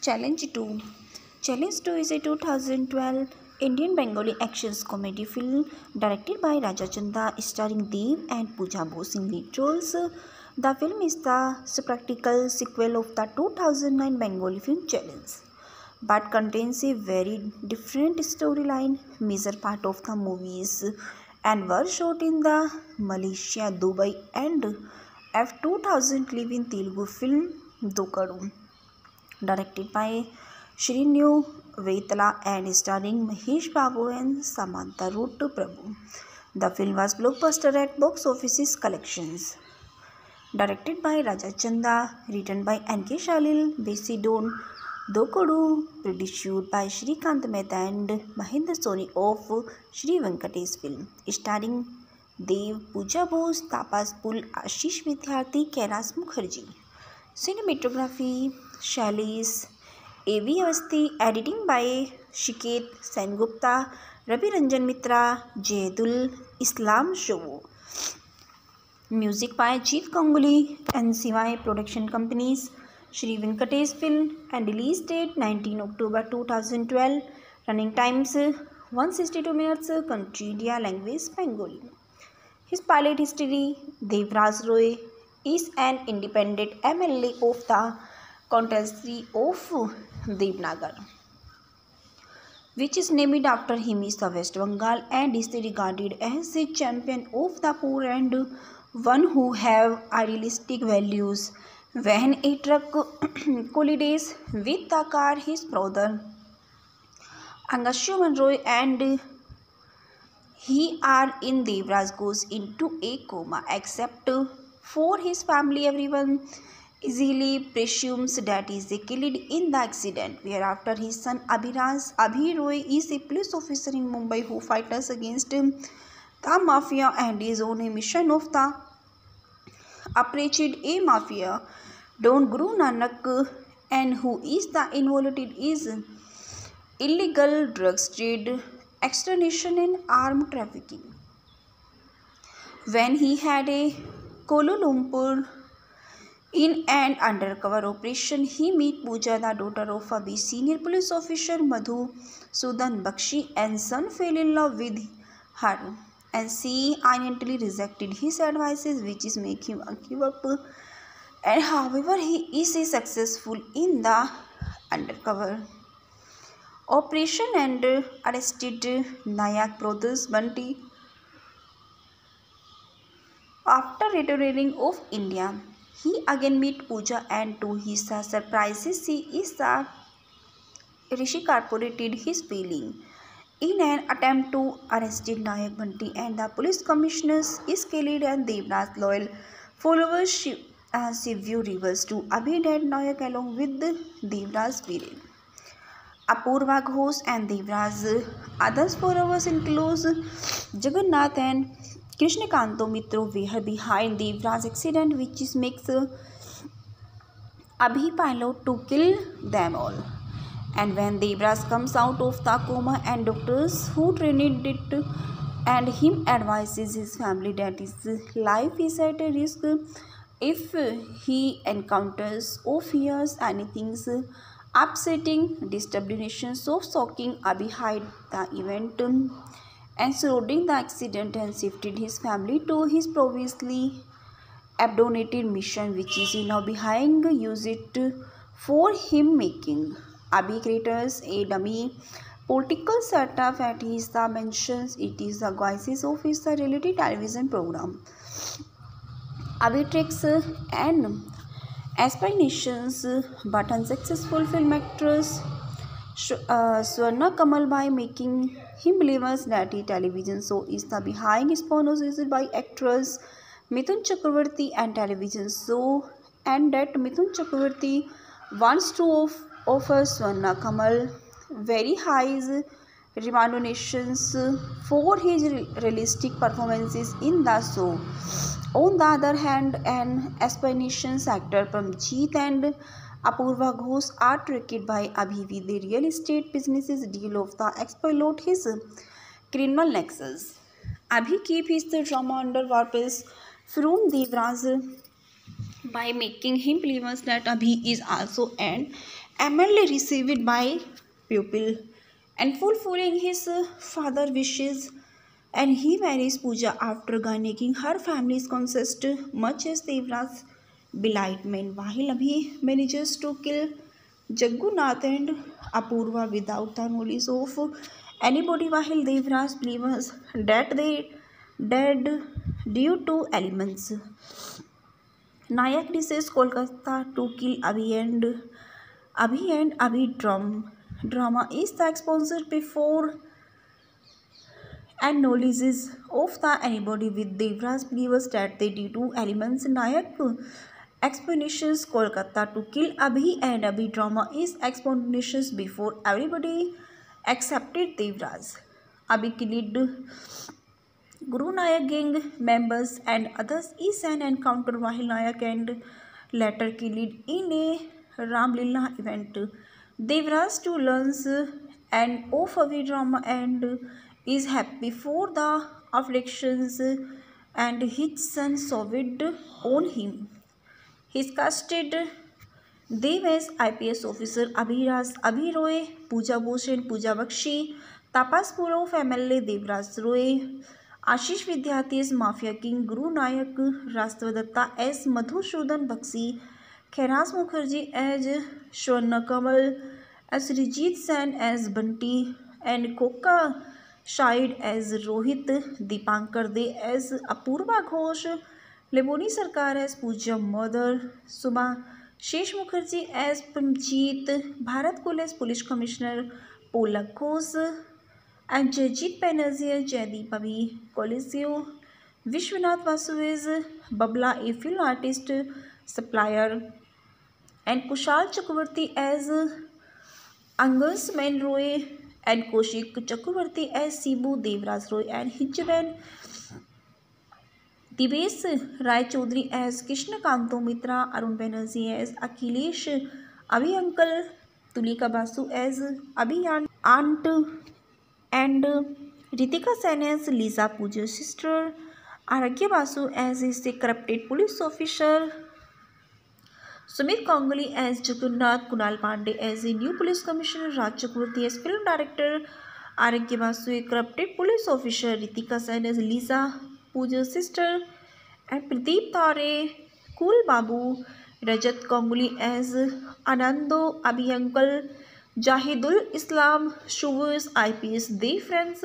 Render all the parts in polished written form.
Challenge 2. Challenge 2 is a 2012 Indian Bengali action comedy film directed by Raja Chanda, starring Dev and Pooja Bose in lead roles. The film is the practical sequel of the 2009 Bengali film Challenge, but contains a very different storyline. Major part of the movies and were shot in the Malaysia, Dubai and F 2000 live in Telugu film Dokadu, directed by Shrinu Vaitala and starring Mahesh Babu and Samantha Ruth Prabhu. The film was blockbuster at box office collections. Directed by Raja Chanda, written by N.K. Shalil, based on Dokadu, produced by Shrikant Mehta and Mahendra Soni of Shri Venkatesh Film, starring Dev, Pooja Bose, Tapas Pul, Ashish Vidyarthi, Kailash Mukherjee. Cinematography Shailesh A.V. Avasthi, editing by Shiket Sengupta, Ravi Ranjan Mitra, Jayadul Islam Show. Music by Jeet Ganguly and CY Production Companies, Shri Venkatesh Film, and release date 19 October 2012. Running times 162 minutes. Country India, language Bengali. His pilot history: Devraj Roy is an independent MLA of the constituency of Devnagar, which is named after him, is the West Bengal, and is regarded as a champion of the poor and one who have idealistic values. When a truck collides with the car, his brother Angashaman Roy and he are in Devraj goes into a coma. Except for his family, everyone easily presumes that he is killed in the accident. Whereafter his son Abhi Roy is a police officer in Mumbai who fights against the mafia and is on a mission of the approached a mafia Don Guru Nanak, and who is the involved is illegal drugs trade, extortion and armed trafficking. When he had a Kuala Lumpur in an undercover operation, he meet Pooja, the daughter of a senior police officer Madhu Sudan Bakshi, and son fell in love with her, and she immediately rejected his advices, which is make him give up. And however, he is successful in the undercover operation and arrested Nayak brothers Bunty. After returning of India, he again meet Pooja, and to his surprises, she is the Rishi corporated his feeling. In an attempt to arrest Nayak Bunty, and the police commissioners is killed, and Devraj loyal followers Shivyu reverse to Abhi dead Nayak along with Devraj Viren. Apurva Ghosh and Devraj others followers includes Jagannath and Krishnakanto Mitro were behind Devraj accident, which makes Abhi pilot to kill them all. And when Devraj comes out of the coma, and doctors who trained it and him advises his family that his life is at a risk if he encounters or fears anything upsetting, disturbances of shocking, Abhi hide the event and surrounding the accident and shifted his family to his previously abandoned mission, which is now behind use it for him making. Abhi creates a dummy political setup at his mentions. It is the guises of his reality television program. Abhi tricks and aspirations, but unsuccessful film actress Swarna Kamal by making him believers that a television show is the behind sponsored by actress Mithun Chakravarti and television show, and that Mithun Chakravarti wants to offer Swarna Kamal very high remunerations for his realistic performances in the show. On the other hand, an aspirations actor Pramjeet and Apurva Ghosh are tricked by Abhi with the real estate businesses deal of the exploit his criminal nexus. Abhi keep his drama under wraps from Devraj by making him believe that Abhi is also an emeraldly received by pupil and fulfilling his father's wishes, and he marries Pooja after garnering her family's consent, much as Devraj's belightment, while Abhi manages to kill Jaggunath and Apurva without the knowledge of anybody, while Devraj believes that they dead due to elements. Nayak reaches Kolkata to kill Abhi drama is the exposure before and knowledge of the anybody with Devraj believes that they due to elements. Nayak explanations Kolkata to kill Abhi and Abhi drama is explanations before everybody accepted Devraj. Abhi killed Guru Nayak gang members and others is an encounter while Nayak and later killed in a Ramlila event. Devraj too learns an of Abhi drama and is happy for the afflictions and his son Sovid on him. His casted Dev as IPS officer Abhiraj Abhiroy, Pooja Bhushan, Pooja Bakshi, Tapas Purov MLA Devraj Roy, Ashish Vidyarthi as Mafia King, Guru Nayak, Rastavadatha as Madhusudhan Bakshi, Khairaz Mukherjee as Swarna Kamal, as Rijit Sen as Bunty, and Koka Shahid as Rohit, Dipankar De as Apurva Ghosh, Leboni Sarkar as Pooja Mother, Shesh Mukherjee as Pramjeet, Bharat Kul as Police Commissioner, Polak Ghosh, and Jajit Banerjee as Jaideep Abhi Coliseo, Vishwanath Vasu as Babla, a film artist supplier, and Kushal Chakravarti as Angus Man Roy, and Kaushik Chakravarti as Sibu Devraj Roy, and Hinjaban Divesh Rai Chaudhary as Krishna Kanto Mitra, Arun Banerjee as Akhilesh, Abhi Uncle, Tulika Basu as Abhi Aunt, and Ritika Sen as Lisa Pooja's sister, Aragya Basu as his corrupted police officer, Sumit Ganguly as Jagannath, Kunal Pandey as a new police commissioner, Raj Chakravarti as film director, Aragya Basu a corrupted police officer, Ritika Sen as Lisa Pooja's sister, and Pradeep Tare, Cool Babu, Rajat Ganguly as Anando Abhi Uncle, Jahidul Islam Shuvas IPS Dev friends,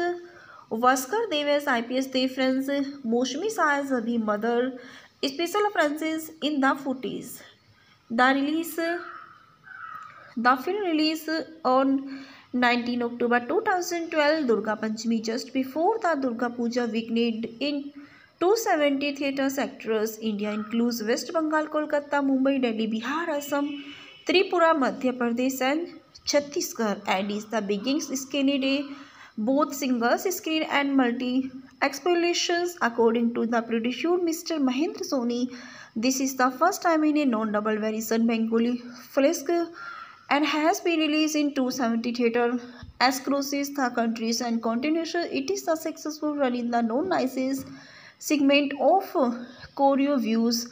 Vaskar Dev as IPS Dev friends, Moshmi Shah as Abhi mother, special appearances in the footage. The film release on 19 October 2012, Durga Panchami, just before the Durga Puja weekend in 270 theatres across India, includes West Bengal, Kolkata, Mumbai, Delhi, Bihar, Assam, Tripura, Madhya Pradesh, and Chhattisgarh, and is the biggest screening day, both singles screen and multi explorations, according to the producer Mr. Mahendra Soni. This is the first time in a non-double version Bengali film and has been released in 270 theatres across the countries and continues. It is a successful run in the non-licensed segment of choreo views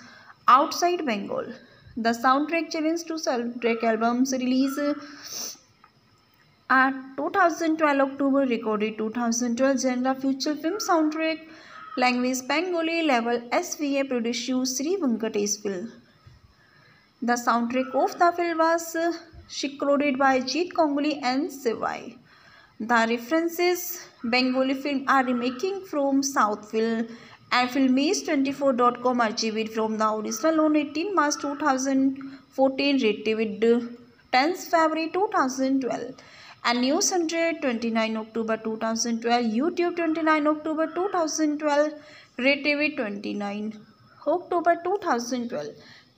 outside Bengal. The soundtrack challenge to soundtrack albums release at 2012 October, recorded 2012 genre feature film soundtrack, language Bengali, level SVA, producer Sri Venkateswil. The soundtrack of the film was recorded by Jeet Ganguly and Sivai. The references Bengali film are remaking from South Film and Filmage24.com archived from the original on 18 March 2014, retrieved 10th February 2012. And News 100 29 October 2012, YouTube 29 October 2012, retrieved 29 October 2012.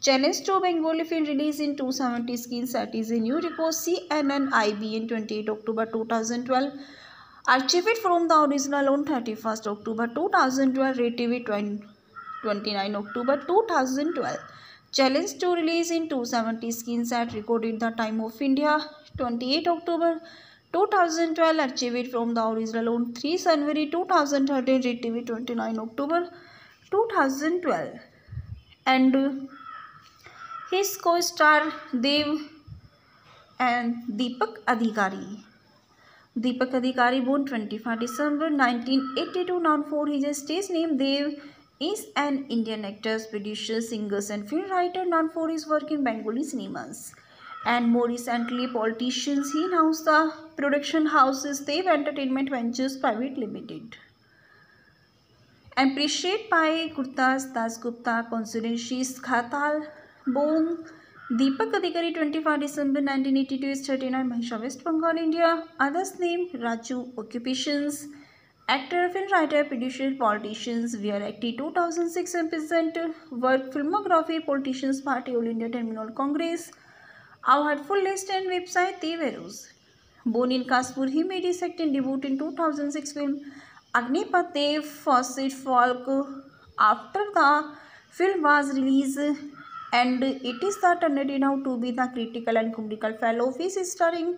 Challenge to Bengali film released in 270 screens, that is a new report CNN IBN 28 October 2012. Archived from the original on 31st October 2012, retrieved 29 October 2012. Challenge to release in 270 screens at recorded the time of India 28 October 2012, archived from the original on 3 January 2013, retrieved 29 October 2012. And his co-star Dev and Deepak Adhikari. Deepak Adhikari, born 25 December 1982, known for his stage name Dev, is an Indian actor, producer, singer and film writer known for his work in Bengali cinemas. And more recently, politicians. He announced the production houses Dev Entertainment Ventures Private Limited. Appreciated by Gurdas Dasgupta, Constituencies Khatal, born Deepak Adhikari, 25 December 1982, is 39, Mahisha, West Bengal, India. Others name Raju. Occupations: actor, film writer, producer, politicians. Wear active 2006 and present work. Filmography: Politicians Party, All India Terminal Congress. Our full list and website Teverus. Born in Kanpur, he made his acting debut in 2006 film Agnipath Dev Fawcett Falk. After the film was released, and it is the turn now to be the critical and comedical fellow of his starring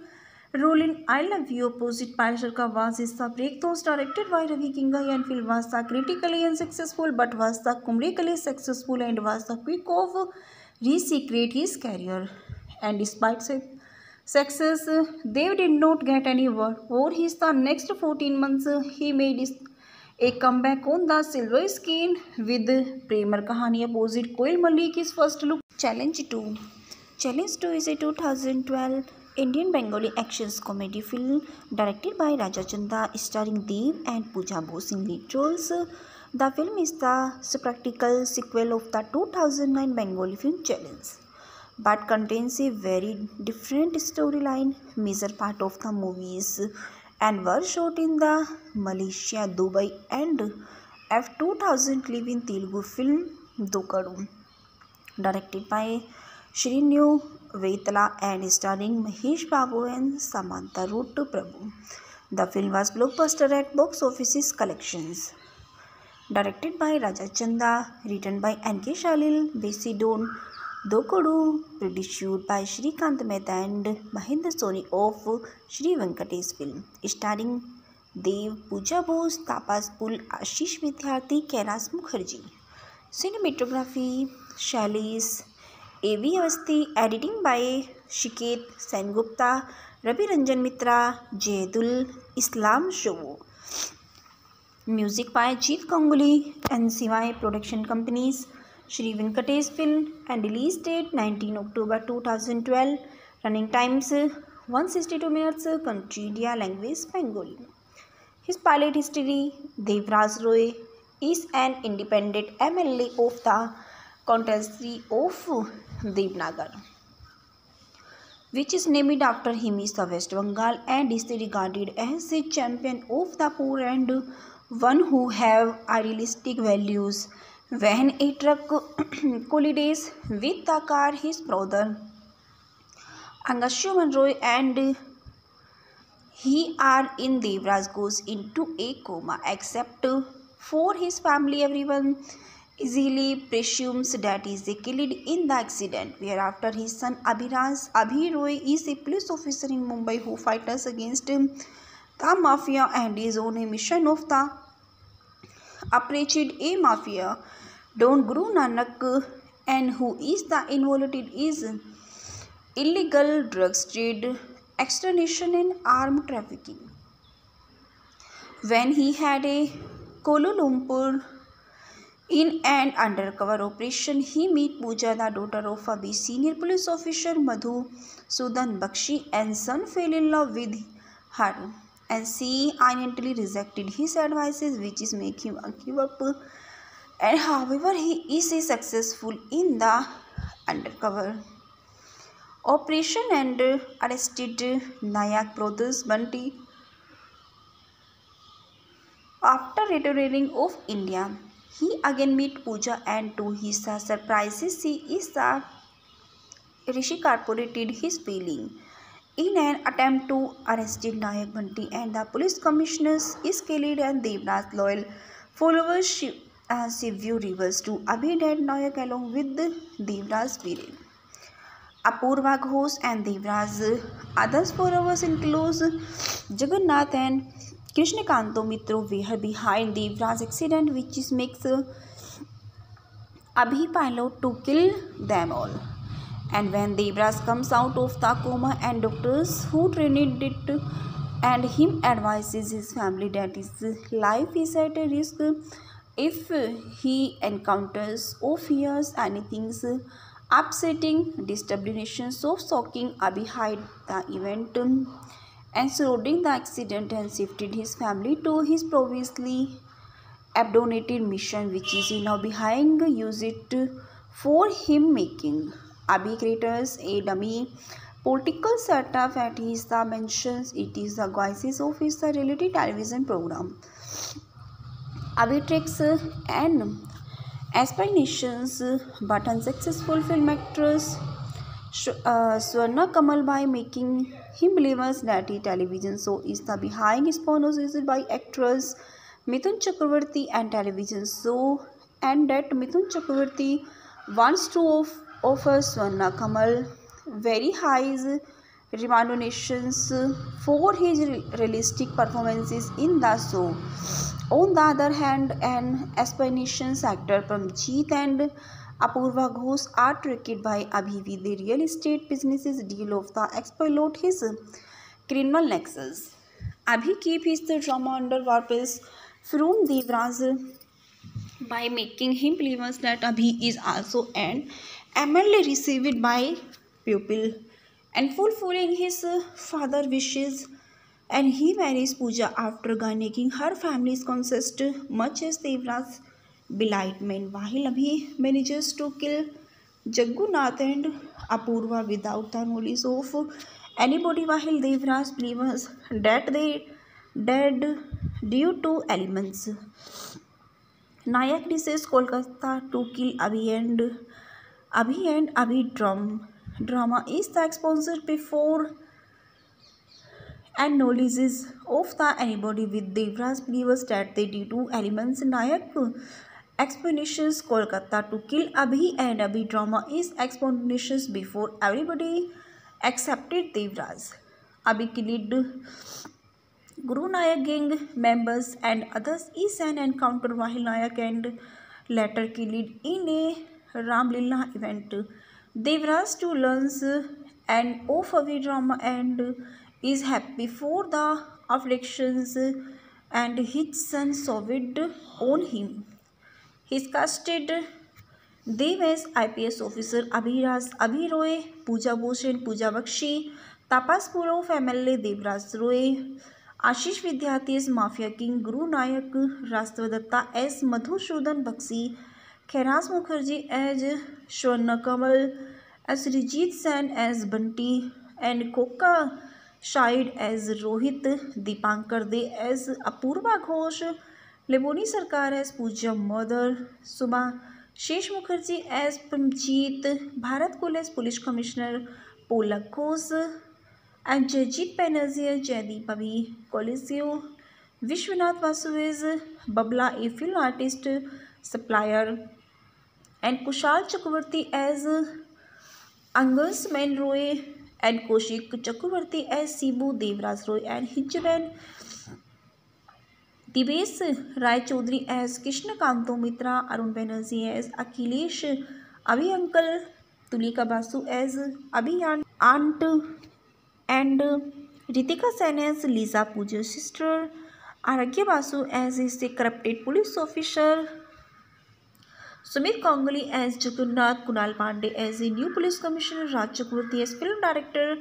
role in I Love You opposite Parishar Ka was is the breakthrough directed by Ravi Kingai, and film was the critically unsuccessful but was the comedically successful and was the quick of resecrate his career. And despite success, Dev did not get any work. Over his the next 14 months, he made a comeback on the silver screen with Premar Kahani opposite Koel Malik, his first look. Challenge 2. Challenge 2 is a 2012 Indian Bengali action comedy film directed by Raja Chanda, starring Dev and Pooja Bose in lead roles. The film is the practical sequel of the 2009 Bengali film Challenge, but contains a very different storyline. Major part of the movies and were shot in the Malaysia, Dubai and F2000 live in Telugu film Dokadu, directed by Shrinu Vaitala and starring Mahesh Babu and Samantha Ruth Prabhu. The film was blockbuster at box office collections. Directed by Raja Chanda, written by N.K. Shalil, Besidon Dokadu, produced by Shrikant Mehta and Mahendra Soni of Shri Venkatesh Film, starring Dev, Pooja Bose, Tapas Pul, Ashish Vidyarthi, Kailash Mukherjee. Cinematography: Shailesh A.V. Avasthi. Editing by Shiket Sengupta, Ravi Ranjan Mitra, Jayadul Islam Show. Music by Jeet Ganguly and CY Production Companies, Shri Venkatesh Film, and release date 19 October 2012. Running times 162 minutes. Country India, language Bengali. His pilot history: Devraj Roy is an independent MLA of the constituency of Devnagar, which is named after him, is the West Bengal, and is regarded as the champion of the poor and one who have idealistic values. When a truck collides with the car, his brother Angashuman Roy and he are in Devraj goes into a coma. Except for his family, everyone easily presumes that he is killed in the accident. Whereafter his son Abhi Roy is a police officer in Mumbai who fights against the mafia and is on a mission of the approached a mafia Don Guru Nanak, and who is the involved is illegal drugs trade, extortion and armed trafficking. When he had a Kuala Lumpur in an undercover operation, he meet Pooja, the daughter of a senior police officer Madhu Sudan Bakshi, and son fell in love with her, and she initially rejected his advices, which is make him give up. And however, he is successful in the undercover operation and arrested Nayak brothers Bunty. After returning of India, he again meet Pooja, and to his surprises, she is the Rishi corporated his feeling. In an attempt to arrest Nayak Bunty, and the police commissioners is killed, and Devraj loyal followers Shivyu rivers to Abhi and Nayak along with Devraj Viren, Apurva Ghosh and Devraj. Others followers include Jagannath and Krishnakanto Mitro were behind Devraj accident, which makes Abhi pilot to kill them all. And when Devras comes out of the coma and doctors who trained it and him advises his family that his life is at a risk if he encounters or fears anything upsetting, disturbance so shocking behind the event and surrounding the accident and shifted his family to his previously abandoned mission, which is now behind use it for him making. Abhi creators a dummy political setup at his the mentions it is the guises of his reality television program. Abhi tricks and aspirations but unsuccessful film actress Swarna Kamal by making him believers that the television show is the behind sponsored by actress Mithun Chakravarti and television show and that Mithun Chakravarti wants to offer Swarna Kamal very high remunerations for his realistic performances in the show. On the other hand, an aspirations actor Pramjeet and Apurva Ghosh are tricked by Abhi with the real estate businesses deal of the exploit his criminal nexus. Abhi keep his drama under wraps from Devras by making him believe that Abhi is also an MLA received by pupil and fulfilling his father wishes and he marries Pooja after garnering her family's consent much as Devras belied. Meanwhile, Abhi manages to kill Jaggunath and Apurva without the knowledge of anybody while Devras believes that they dead due to elements. Nayak decides Kolkata to kill Abhi drama is the exposure before and knowledge of the anybody with Devras believes that they due to elements. Nayak explanations Kolkata to kill Abhi and Abhi drama is explanations before everybody accepted Devras. Abhi killed Guru Nayak gang members and others is an encounter while Nayak and later killed in a Ramlila event. Devras to learns and of Abhi drama and is happy for the afflictions and his son Soviet on him. His casted Dev as IPS officer Abhi Roy, Pooja Bose and Pooja Bakshi, Tapas Purov MLA Devras Roy, Ashish Vidyarthi as Mafia King, Guru Nayak, Rastavadatta as Madhusudhan Bakshi, Khairaz Mukherjee as Swarna Kamal, as Rijit Sen as Bunty, and Koka Shahid as Rohit, Dipankar De as Apurva Ghosh, Leboni Sarkar as Pooja Mother, Subha Shesh Mukherjee as Pramjeet, Bharat Kul as Police Commissioner, Polak Ghosh, and Jajit Banerjee as Jaideep Abhi, Coliseo, Vishwanath Vasu as Babla, a film artist supplier, and Kushal Chakravarti as Angus Roy, and Kaushik Chakravarti as Sibu Devras Roy, and Hijben Divesh Rai Chaudhary as Krishna Kanto Mitra, Arun Banerjee as Akhilesh, Abhi Uncle, Tulika Basu as Abhi Aunt, and Ritika Sen as Lisa Pooja's sister, Aragya Basu as his corrupted police officer, Sumit Ganguly as Jagannath, Kunal Pandey as a new police commissioner, Raj Chakravarti as film director,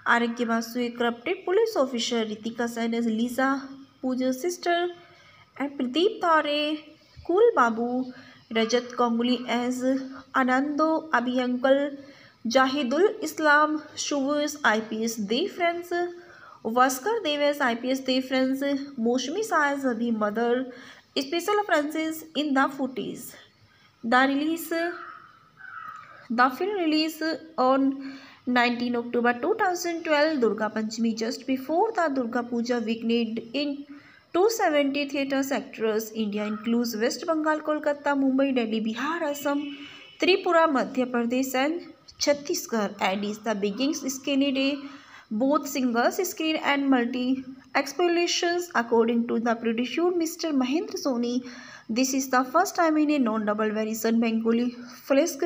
Aragya Basu a corrupted police officer, Ritika Sen as Lisa Pooja's sister, and Pradeep Tare, Cool Babu, Rajat Ganguly as Anando Abhi Uncle, Jahidul Islam Shubus IPS Dev friends, Vaskar Dev as IPS Dev friends, Moshmi Shah as Abhi mother, special appearances in the footage. The film release on 19 October 2012, Durga Panchami, just before the Durga Puja weekend in 270 theatres across India includes West Bengal, Kolkata, Mumbai, Delhi, Bihar, Assam, Tripura, Madhya Pradesh and Chhattisgarh, and is the biggest screening day, both singles screen and multi explorations according to the producer Mr. Mahendra Soni. This is the first time in a non-double version Bengali flick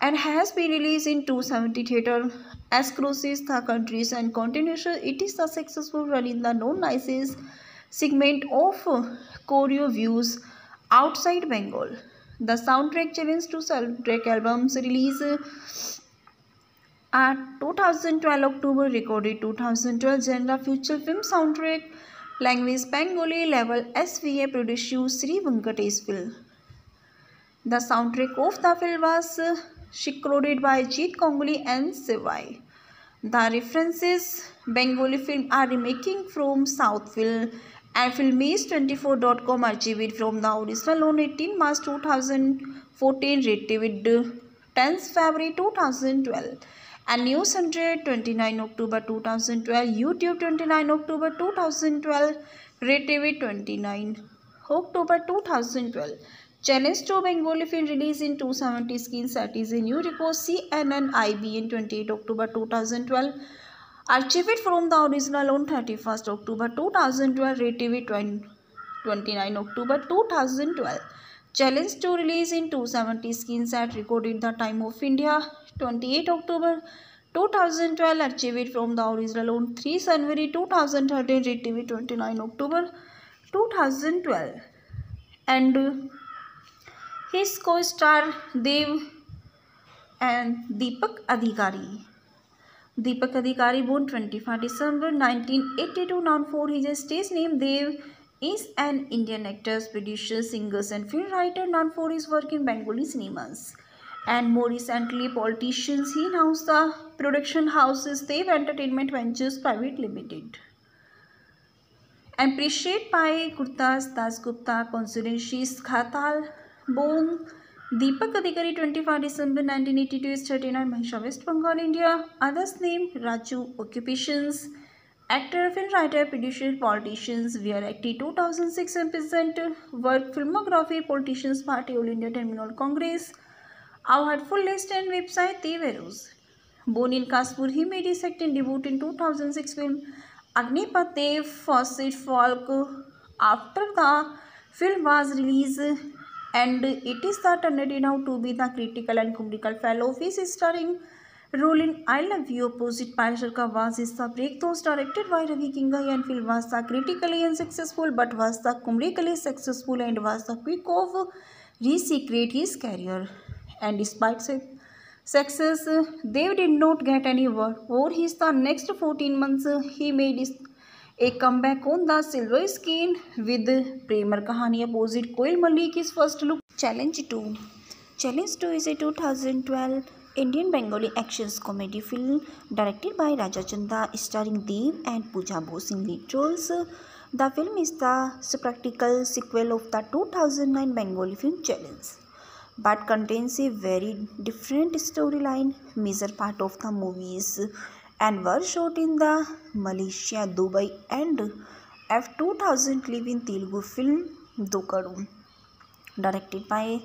and has been released in 270 theatres across the countries and continents. It is a successful run in the non-licensed segment of choreo views outside Bengal. The soundtrack challenge to soundtrack albums release at 2012 October recorded 2012 genre feature film soundtrack language Bengali level SVA produced Sri Venkatesh film. The soundtrack of the film was recorded by Jeet Ganguly and Sivai. The references Bengali film are remaking from South film and Filmage24.com archived from the original on 18 March 2014 retrieved 10th February 2012 and News 100 29 October 2012 YouTube 29 October 2012 retrieved 29 October 2012 Challenge to Bengali film released in 270 screens at is a new record CNN IBN 28 October 2012 archived from the original on 31st October 2012 RTV 29 October 2012 Challenge to release in 270 screens at recorded the time of India 28 October 2012 archived from the original on 3 January 2013 RTV 29 October 2012 and his co-star Dev and Deepak Adhikari. Deepak Adhikari, born 25 December 1982, known for his stage name Dev, is an Indian actor, producer, singer and film writer known for his work in Bengali cinemas. And more recently, politicians. He announced the production houses Dev Entertainment Ventures Private Limited. Appreciated by Gurdas Dasgupta, Constituencies Khatal, born Deepak Adhikari, 25 December 1982, is 39, Mahisha, West Bengal, India. Others name Raju. Occupations: actor, film writer, producer, politicians. Wear active 2006 and present work filmography. Politicians Party, All India Terminal Congress. Our full list and website Deveros. Born in Kanpur, he made his acting debut in 2006 film Agnipath Dev Fawcett Falk. After the film was released, and it is the turn out to be the critical and comedical fellow of his starring role in I Love You opposite Parisharka was his the breakthrough directed by Ravi Kingai and film was the critically unsuccessful but was the comedically successful and was the quick of resecrate his career. And despite success, Dev did not get any work. Over his the next 14 months, he made a comeback on the silver screen with Premar Kahani opposite Koel Malik, his first look. Challenge 2. Challenge 2 is a 2012 Indian Bengali action comedy film directed by Raja Chanda, starring Dev and Pooja Bose in lead roles. The film is the practical sequel of the 2009 Bengali film Challenge, but contains a very different storyline. Major part of the movies and were shot in the Malaysia, Dubai and F2000 live in Telugu film Dokadu, directed by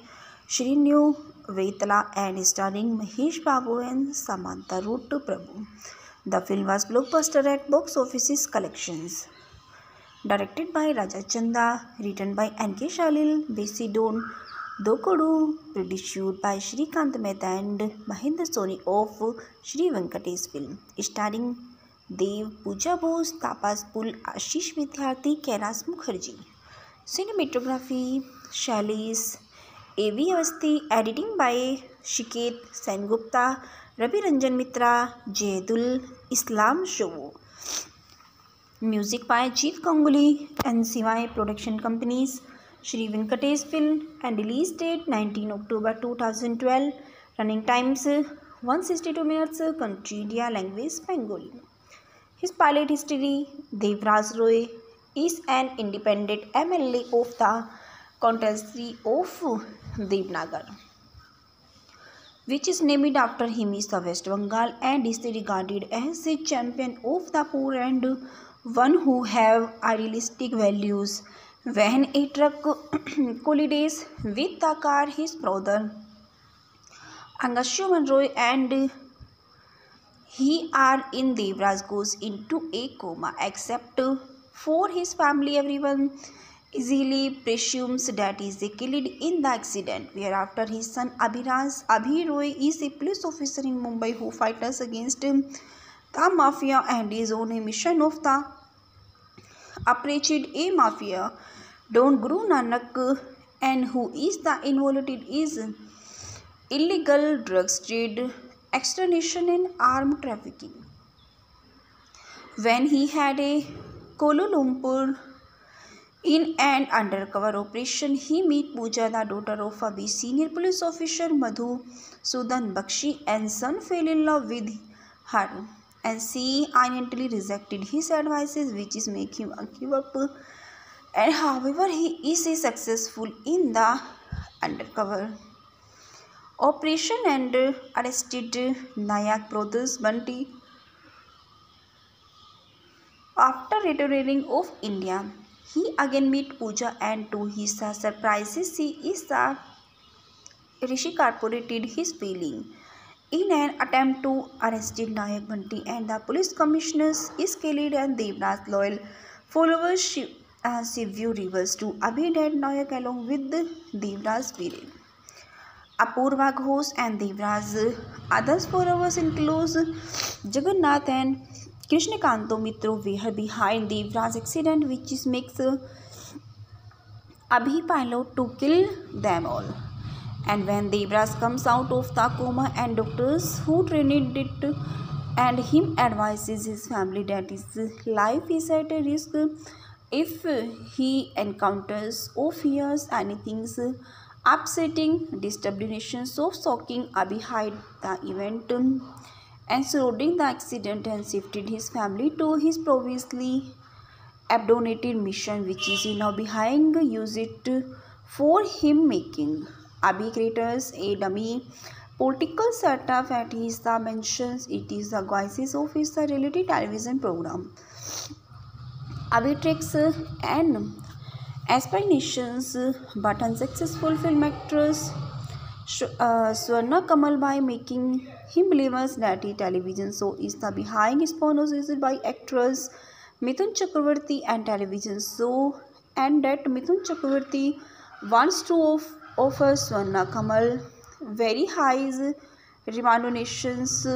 Shrinu Vaitala and starring Mahesh Babu and Samantha Ruth Prabhu. The film was blockbuster at box office collections. Directed by Raja Chanda, written by N.K. Shalil, based on Dokadu, produced by Shrikant Mehta and Mahendra Soni of Sri Venkatesh film, starring Dev, Pooja Bose, Tapas Pul, Ashish Vidyarthi, Kailash Mukherjee. Cinematography Shailesh A.V. Avasthi, editing by Shiket Sengupta, Ravi Ranjan Mitra, Jayadul Islam Show. Music by Jeet Ganguly and Sivai Production Companies, Sri Venkatesh Film, and release date 19 October 2012. Running times 162 minutes. Country India, language Bengali. His pilot history: Devraj Roy is an independent MLA of the constituency of Devnagar, which is named after him is the West Bengal, and is regarded as a champion of the poor and one who have idealistic values. When a truck collides with the car, his brother Angashuman Roy and he are in Devraj goes into a coma. Except for his family, everyone easily presumes that he is killed in the accident, whereafter his son Abhi Roy is a police officer in Mumbai who fights against the mafia and is on a mission of the approached a mafia Don Guru Nanak, and who is the involved is illegal drugs trade, extortion and armed trafficking. When he had a Kuala Lumpur in an undercover operation, he met Pooja, the daughter of a senior police officer Madhu Sudan Bakshi, and son fell in love with her, and she immediately rejected his advices, which is make him give up. And however, he is successful in the undercover operation and arrested Nayak brothers Bunty. After returning of India, he again met Pooja, and to his surprises, she is the Rishi incorporated his feeling. In an attempt to arrest Nayak Bunty, and the police commissioners is killed, and Devraj loyal followers Shivyu reverse to Abhi dead Nayak along with Devraj Viren. Apurva Ghosh and Devraj others followers includes Jagannath and Krishnakanto Mitro were behind Devraj's accident, which makes Abhi pilot to kill them all. And when Devraj comes out of the coma, and doctors who trained it and him advises his family that his life is at a risk if he encounters or fears anything upsetting, disturbance of shocking, Abhi hide the event and surrounding the accident and shifted his family to his previously abandoned mission, which is now behind use it for him making. Abhi creates a dummy political setup at his mentions. It is the guises of his reality television program. Abhi tricks and aspirations, but unsuccessful film actress Swarna Kamal by making him believers that a television show is the behind sponsored by actress Mithun Chakravarti and television show, and that Mithun Chakravarti wants to offer Swarna Kamal very high remunerations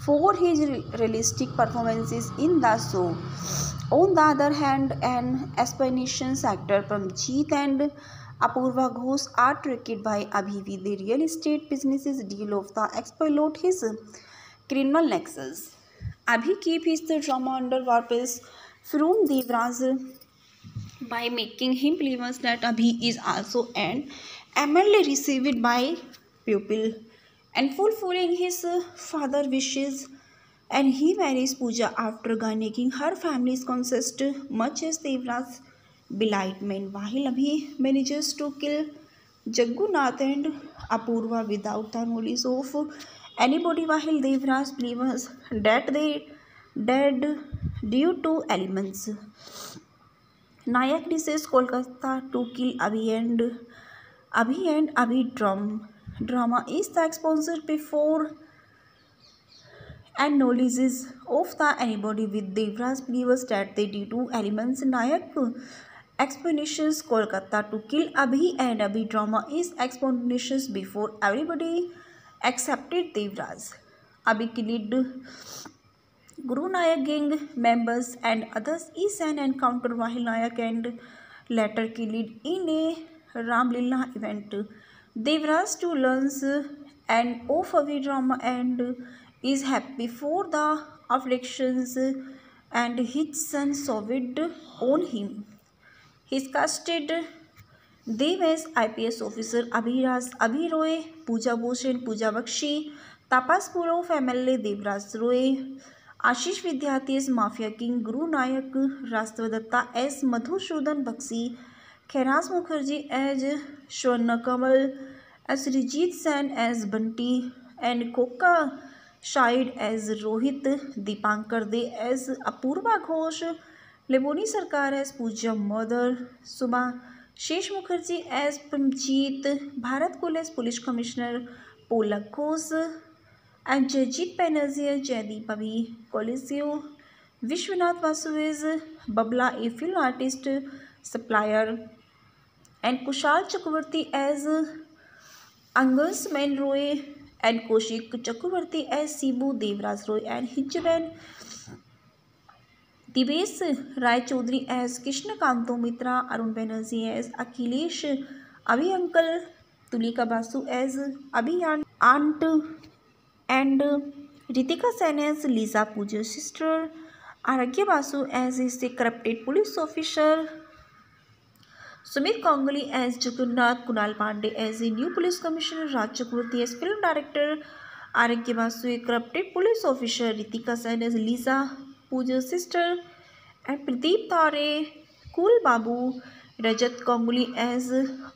for his realistic performances in the show. On the other hand, an aspiration actor Pramjeet and Apurva Ghosh are tricked by Abhi with the real estate businesses deal of the exploit his criminal nexus. Abhi keep his drama under wraps from Devraj by making him believe that Abhi is also an MLA received by pupil and fulfilling his father wishes, and he marries Pooja after gaining her family's consent, much as Devraj's belightment, while Abhi manages to kill Jaggunath and Apurva without the knowledge of anybody, while Devraj believes that they dead due to elements. Nayak decides Kolkata to kill Abhi drama is the exposure before and knowledge of the anybody with Devraj believes that they due to elements. Nayak explanations Kolkata to kill Abhi, and Abhi drama is explanations before everybody accepted Devraj. Abhi killed Guru Nayak gang members and others is an encounter while Nayak and later killed in a Ramlila event. Devraj to learns and of Abhi drama and is happy for the afflictions and his son Sovid on him. His casted Dev as IPS officer Abhi Roy, Pooja Bose and Pooja Bakshi, Tapas Purov MLA Devraj Roy, Ashish Vidyarthi as Mafia King, Guru Nayak, Rastavadatha as Madhusudan Bakshi, Khairaz Mukherjee as Swarna Kamal, as Rijit Sen as Bunty, and Koka Shahid as Rohit, Dipankar De as Apurva Ghosh, Leboni Sarkar as Pooja Mother, Subha Shesh Mukherjee as Pramjeet, Bharat Kul as Police Commissioner Polak Ghosh, and Jajit Banerjee as Jaideep Abhi Coliseo, Vishwanath Vasu as Babla, a film artist supplier, and Kushal Chakravarti as Angus Roy and Kaushik Chakravarti as Sibu Devraj Roy and Hijben Divesh Rai Chaudhary as Krishna Kanto Mitra, Arun Banerjee as Akhilesh, Abhi Uncle, Tulika Basu as Abhi Aunt, and Ritika Sen as Lisa Puja's sister, Aragya Basu as a corrupted police officer, Sumit Ganguly as Jagannath, Kunal Pandey as a new police commissioner, Raj Chakravarti as film director, Aragya Basu a corrupted police officer, Ritika Sen as Lisa Puja's sister, and Pradeep Tare, Cool Babu, Rajat Ganguly as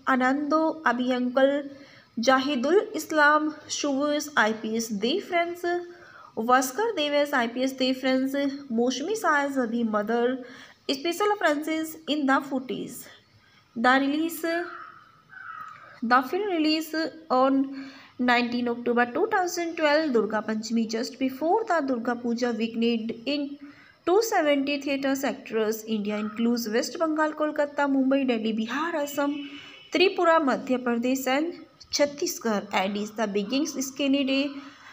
Anando Abhiyankal, Jahidul Islam, Shuvas IPS Dev friends, Vaskar Dev as IPS Dev friends, Moshmi Sa as Abhi mother, special appearances in the footage. The film release on 19 October 2012, Durga Panchami, just before the Durga Puja weekend in 270 theatres across India includes West Bengal, Kolkata, Mumbai, Delhi, Bihar, Assam, Tripura, Madhya Pradesh and Chhattisgarh, and is the biggest screening day,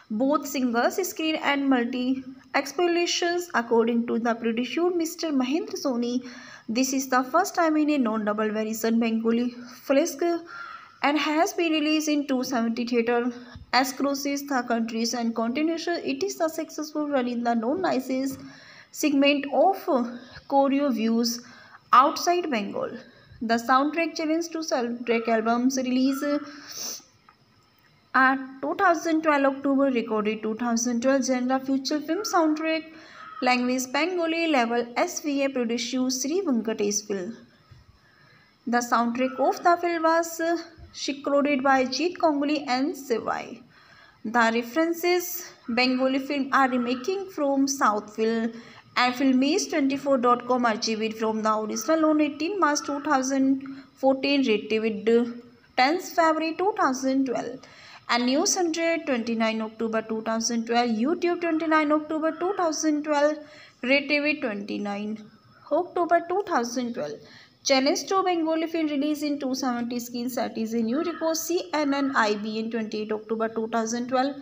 both singles screen and multi-explorations. According to the producer Mr. Mahendra Soni, this is the first time in a non-double variation Bengali film and has been released in 270 theatres across the countries and continues. It is a successful run in the non-licensed segment of choreo views outside Bengal. The soundtrack challenge to soundtrack albums release at 2012 October, recorded 2012 genre feature film soundtrack, language Bengali, level SVA, producer Sri Venkateswil. The soundtrack of the film was recorded by Jeet Ganguly and Sivai. The references Bengali film are remaking from Southville and Filmage24.com archived from the original on 18 March 2014, retrieved 10th February 2012, and News 100 29 October 2012, YouTube 29 October 2012, retrieved 29 October 2012. Challenge to Bengali film released in 270 screens, that is a new record CNN IBN 28 October 2012.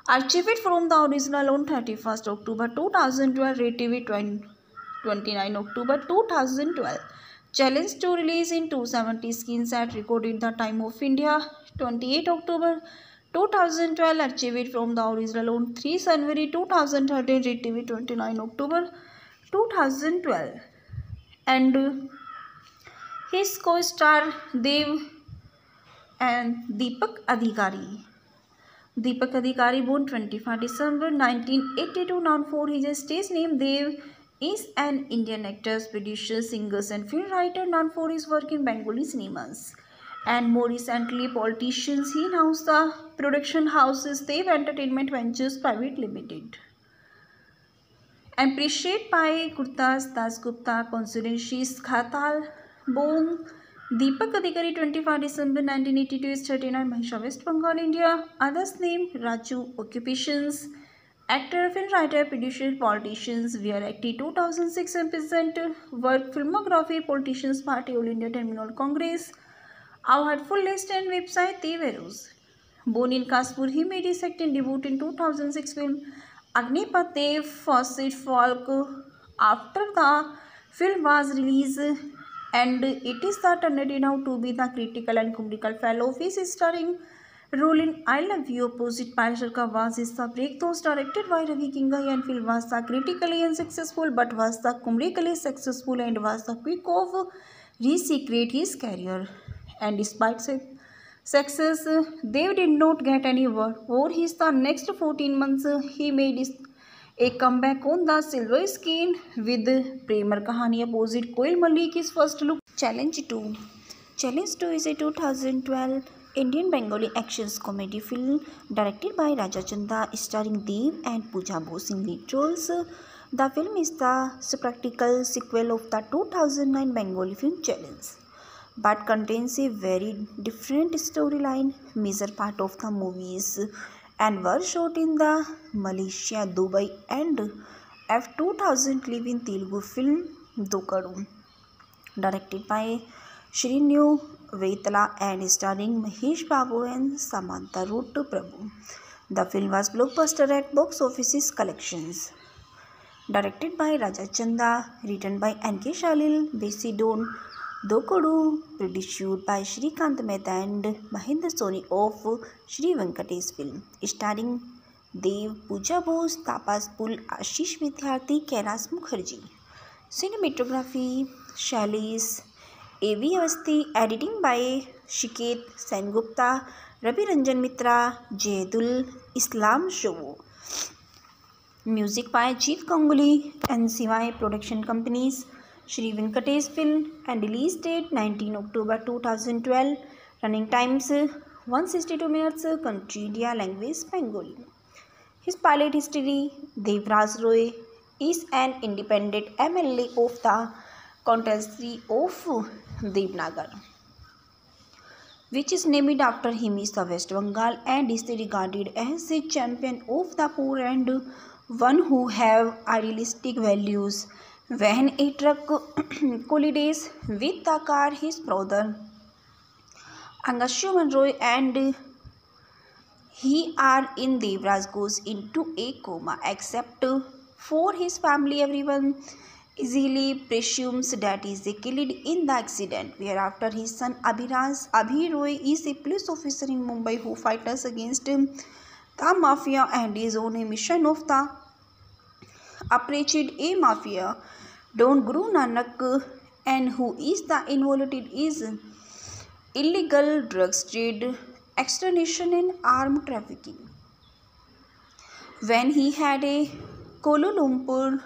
Archived from the original on 31st October 2012, retrieved 29 October 2012. Challenge to release in 270 screens at recorded the time of India 28 October 2012. Archived from the original on 3 January 2013, retrieved 29 October 2012. And his co-star Dev and Deepak Adhikari. Deepak Adhikari, born 25 December 1982, known for his stage name Dev, is an Indian actor, producer, singer and film writer known for his work in Bengali cinemas. And more recently, politicians. He announced the production houses Dev Entertainment Ventures Private Limited. Appreciated by Gurdas Dasgupta, Constituencies Khatal, born Deepak Adhikari, 25 December 1982, is 39, Mahisha, West Bengal, India. Others name Raju. Occupations: actor, film writer, producer, politicians. Wear active 2006 present work. Filmography: Politicians Party, All India Terminal Congress. Our full list and website Deverus. Born in Kanpur, he made his acting debut in 2006 film Agnipath Dev Fawcett Falk. After the film was released, and it is the turn out to be the critical and comedical fellow of his starring role in I Love You opposite Parishar Ka was is the breakthrough directed by Ravi Kingai, and film was the critically unsuccessful but was the comedically successful and was the quick of resecrate his career. And despite success, Dev did not get any work. Over his the next 14 months, he made a comeback on the silver screen with Premar Kahani opposite Koil Malik, his first look. Challenge 2 is a 2012 Indian Bengali actions comedy film directed by Raja Chanda, starring Dev and Pooja Bose in lead roles. The film is the practical sequel of the 2009 Bengali film Challenge, but contains a very different storyline. Major part of the movies and were shot in the Malaysia, Dubai and F2000 live in Telugu film Dokadu, directed by Shrinu Vaitala and starring Mahesh Babu and Samantha Ruth Prabhu. The film was blockbuster at box office collections. Directed by Raja Chanda, written by N.K. Shalil, Besidon Dokodu, produced by Shrikant Mehta and Mahendra Soni of Shri Venkatesh Film, starring Dev, Pooja Bose, Tapas Pul, Ashish Vidyarthi, Kailash Mukherjee. Cinematography, Shailesh A.V. Avasthi, editing by Shiket Sengupta, Ravi Ranjan Mitra, Jayadul Islam Show. Music by Jeet Ganguly and CY Production Companies, Shri Venkatesh Film, and release date 19 October 2012. Running times 162 minutes. Country India, language Bengali. His pilot history: Devraj Roy is an independent MLA of the constituency of Devnagar, which is named after him, is the West Bengal, and is regarded as a champion of the poor and one who have idealistic values. When a truck collides with the car, his brother Angashuman Roy and he are in Devraj goes into a coma. Except for his family, everyone easily presumes that he is killed in the accident. Whereafter his son Abhi Roy is a police officer in Mumbai who fights against the mafia and is on a mission of the approached a mafia Don Guru Nanak, and who is the involved is illegal drugs trade, extortion and armed trafficking. When he had a Kuala Lumpur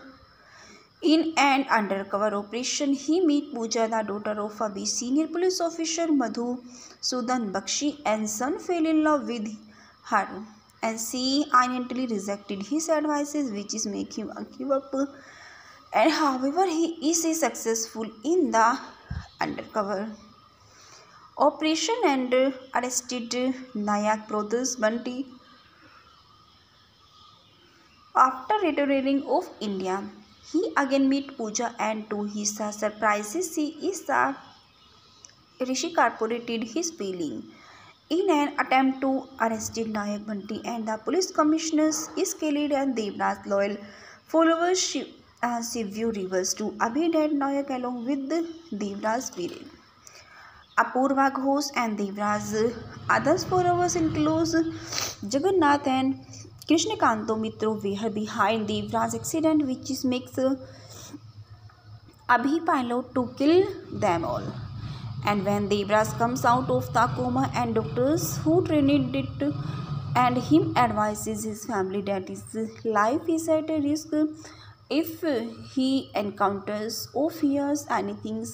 in an undercover operation, he met Pooja, the daughter of a senior police officer Madhu Sudan Bakshi, and son fell in love with her, and she immediately rejected his advices, which is make him give up. And however, he is successful in the undercover operation and arrested Nayak brothers Bunty. After returning of India, he again meet Pooja, and to his surprises, she is the Rishi corporated his feeling. In an attempt to arrest Nayak Bunty, and the police commissioners is killed, and Devnath loyal followers Shivyu reverse to Abhi dead Nayak along with Devraj Viren. Apurva Ghosh and Devraj others followers includes Jagannath and Krishnakanto Mitro were behind Devraj accident, which is makes Abhi pilot to kill them all. And when Devraj comes out of the coma, and doctors who trained it and him advises his family that his life is at a risk if he encounters or fears anything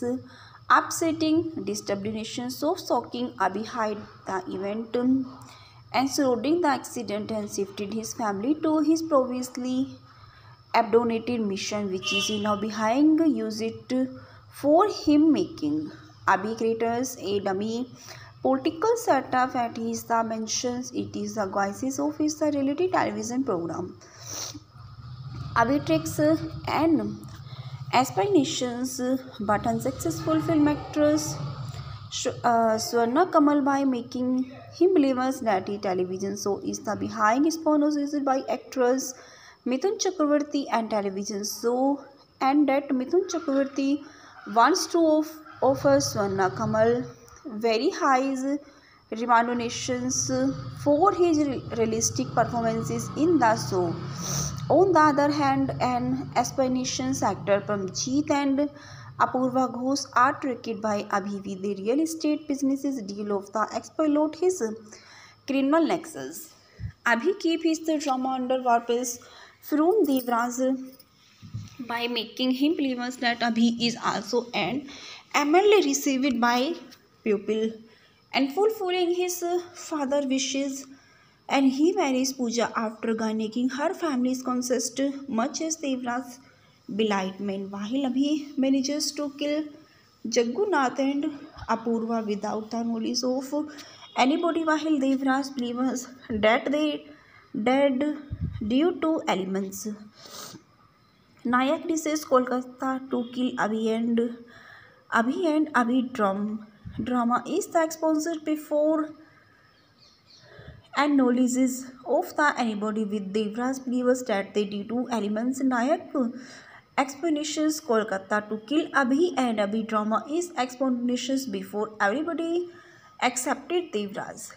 upsetting, distributions of shocking, Abhi hide the event and surrounding the accident and shifted his family to his previously abandoned mission, which is now behind use it for him making. Abhi creates a dummy political setup at his mentions. It is the guises of his reality television program. Abhi tricks and aspirations, but unsuccessful film actress Swarna Kamal by making him believers that a television show is the behind sponsored by actress Mithun Chakravarti and television show, and that Mithun Chakravarti wants to offer Swarna Kamal very high remunerations for his realistic performances in the show. On the other hand, an aspiration actor Pramjeet and Apurva Ghosh are tricked by Abhi with the real estate business's deal of the exploit his criminal nexus. Abhi keep his drama under wraps from Devraj by making him believe that Abhi is also an MLA received by pupil and fulfilling his father wishes, and he marries Pooja after gaining her family's consent, much as Devraj belied. Meanwhile, Abhi manages to kill Jaggunath and Apurva without the knowledge of anybody, while Devraj believes that they dead due to elements. Nayak decides Kolkata to kill Abhi, and Abhi and Abhi drama is the exposure before and knowledge of the anybody with Devraj believers that they did two elements Nayak explanations Kolkata to kill Abhi and Abhi drama is explanations before everybody accepted Devraj.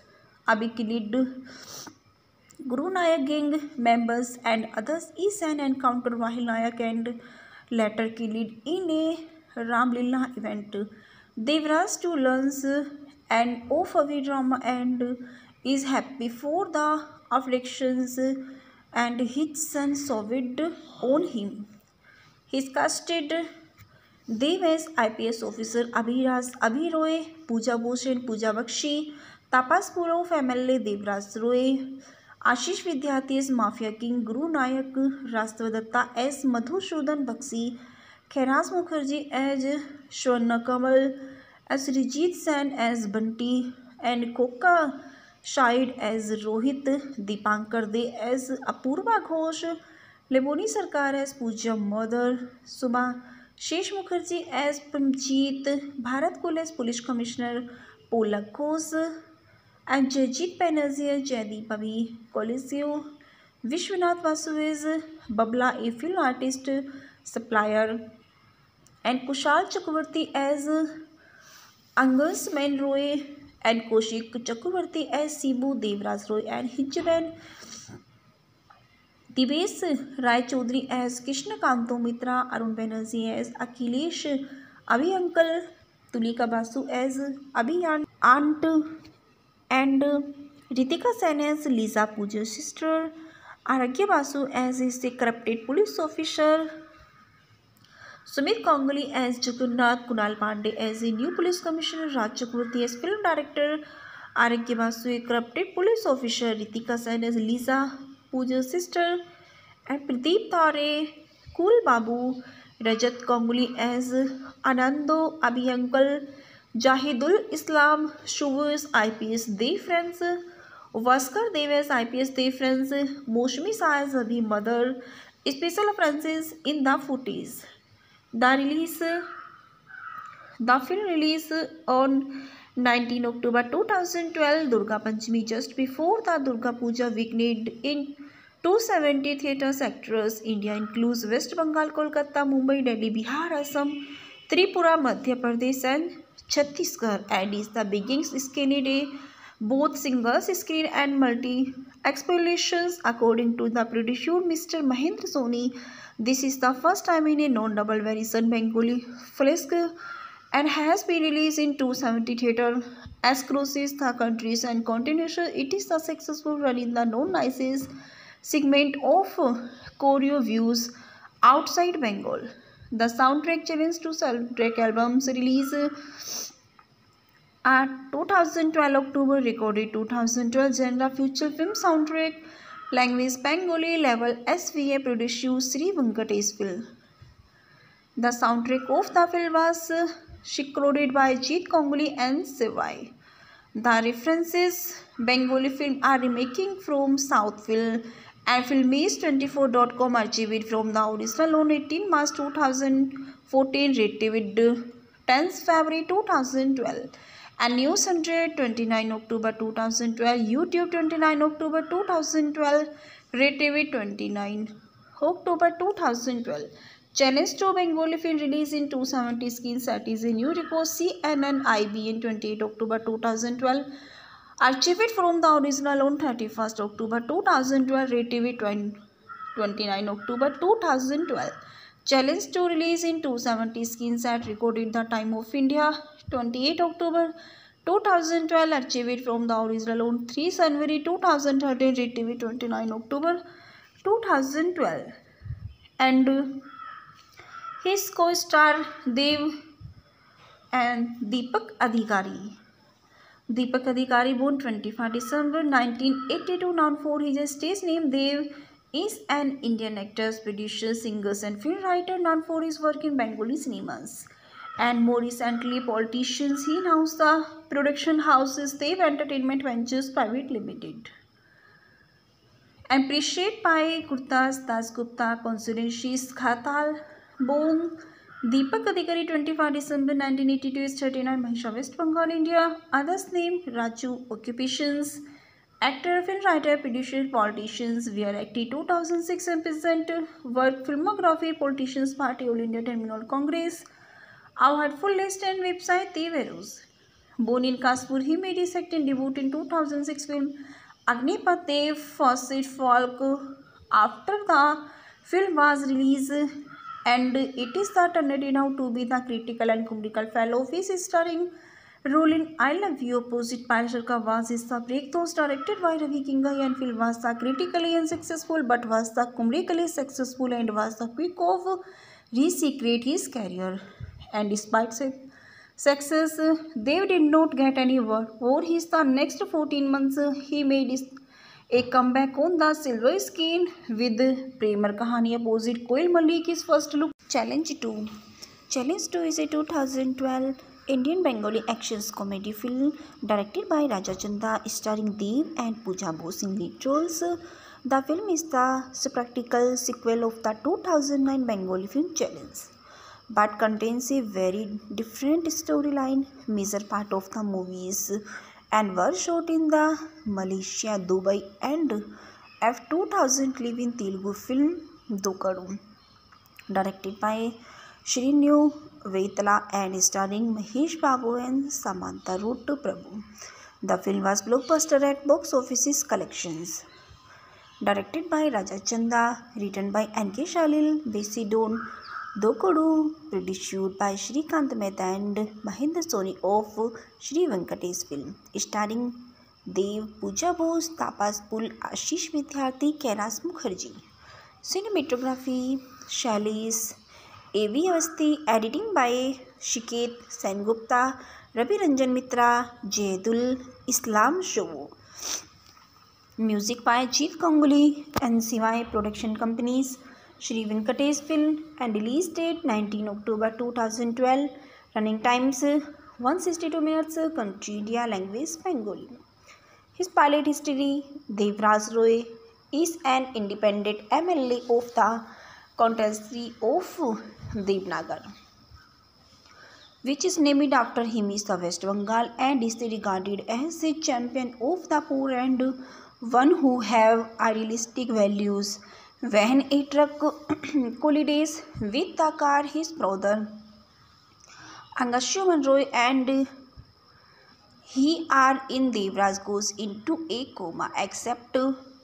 Abhi killed Guru Nayak gang members and others is an encounter while Nayak and later killed in a Ramlila event. Devraj too learns and of Abhi drama and is happy for the afflictions and his son Sovid on him. His casted Dev as IPS officer Abhiraj Abhiroy, Pooja Bose and Pooja Bakshi, Tapas Purov MLA Devraj Roy, Ashish Vidyarthi as Mafia King, Guru Nayak, Rastavadatha as Madhusudhan Bakshi, Khairaz Mukherjee as Swarna Kamal, as Rijit Sen as Bunty, and Koka Shahid as Rohit, Dipankar De as Apurva Ghosh, Leboni Sarkar as Pooja Mother, Subha Shesh Mukherjee as Panjit, Bharat Kul as Police Commissioner, Polak Ghosh, and Jajit Banerjee as Jaideep Abhi, Coliseo, Vishwanath Vasu as Babla, a film artist, supplier, and Kushal Chakravarti as Angus Roy, and Kaushik Chakravarti as Sibu Devraj Roy, and Hijban Divesh Rai Chaudhary as Krishna Kanto Mitra, Arun Banerjee as Akhilesh, Abhi Uncle, Tulika Basu as Abhi Aunt, and Ritika Sen as Lisa Pooja's sister, Aragya Basu as a corrupted police officer, Sumit Ganguly as Jagannath, Kunal Pandey as a new police commissioner, Raj Chakravarti as film director, Aragya Basu a corrupted police officer, Ritika Sen as Lisa Pooja's sister, and Pradeep Tare, Cool Babu, Rajat Ganguly as Anando Abhi Uncle, Jahidul Islam Shuv's IPS Dev friends, Vaskar Dev as IPS Dev friends, Moshmi Sa as Abhi mother, special appearances in the footage. The film release on 19 October 2012, Durga Panchami, just before the Durga Puja weekend in 270 theatres across India includes West Bengal, Kolkata, Mumbai, Delhi, Bihar, Assam, Tripura, Madhya Pradesh and Chhattisgarh, and is the biggest screening day, both singles screen and multi explorations. According to the producer Mr. Mahendra Soni, this is the first time in a non-double variation Bengali film and has been released in 270 theatres across the countries and continues. It is a successful run in the non-licensed segment of choreo views outside Bengal. The soundtrack challenge to soundtrack albums release at 2012 October, recorded 2012 genre feature film soundtrack, language Bengali, level SVA, producer Sri Venkateswil. The soundtrack of the film was recorded by Jeet Ganguly and Sivai. The references Bengali film are remaking from South Film and Filmies24.com archived from the original on 18 March 2014, retrieved 10 February 2012, and News 100 29 October 2012, YouTube 29 October 2012, retrieved 29 October 2012. Challenge to Bengali film release in 270 screens, that is a new record. CNN IBN 28 October 2012, archived from the original on 31st October 2012, retrieved 29 October 2012. Challenge to release in 270 screens at recorded the time of India 28 October 2012, archived from the original on 3 January 2013, retrieved 29 October 2012. And his co-star Dev and Deepak Adhikari. Deepak Adhikari, born 25 December 1982, known for his stage name Dev, is an Indian actor, producer, singer and film writer known for his work in Bengali cinemas. And more recently, politicians. He announced the production houses Dev Entertainment Ventures Private Limited. Appreciated by Gurdas Das Gupta, constituencies Khatal, born Deepak Adhikari, 25 December 1982, is 39, Mahisha, West Bengal, India. Others name Raju. Occupations: actor, film writer, producer, politicians. Wear active 2006 represent work filmography, politicians party, All India Terminal Congress. Our full list and website Teverus. Born in Kanpur, he made his acting debut in 2006 film Agnipath Dev Fawcett Falk. After the film was released, and it is the turned out to be the critical and comedical fellow of his starring role in I Love You opposite Parisharka was his the breakthrough directed by Ravi Kingai, and film was the critically unsuccessful but was the comedically successful and was the quick of resecrate his career. And despite success, Dev did not get any work. For his the next 14 months, he made a comeback on the silver screen with Premar Kahani opposite Koil Malik, his first look. Challenge 2. Challenge 2 is a 2012 Indian Bengali actions comedy film directed by Raja Chanda, starring Dev and Pooja Bose in lead roles. The film is the practical sequel of the 2009 Bengali film Challenge, but contains a very different storyline. Major part of the movies and were shot in the Malaysia, Dubai and F2000 live in Telugu film Dokadu, directed by Shrinu Vaitala and starring Mahesh Babu and Samantha Ruth Prabhu. The film was blockbuster at box office collections. Directed by Raja Chanda, written by N.K. Shalil, Besidon Dokadu, produced by Shrikant Mehta and Mahendra Soni of Shri Venkatesh Film, starring Dev, Pooja Bose, Tapas Pul, Ashish Vidyarthi, Kailash Mukherjee. Cinematography: Shailesh A.V. Avasthi. Editing by Shiket Sengupta, Ravi Ranjan Mitra, Jayadul Islam Show. Music by Jeet Ganguly and CY Production Companies, Shri Venkatesh Film, and release date 19 October 2012. Running times 162 minutes. Country India, language Bengali. His pilot history: Devraj Roy is an independent MLA of the constituency of Devnagar, which is named after him, is the West Bengal, and is regarded as a champion of the poor and one who have idealistic values. When a truck collides with the car, his brother Angashuman Roy and he are in Devraj goes into a coma. Except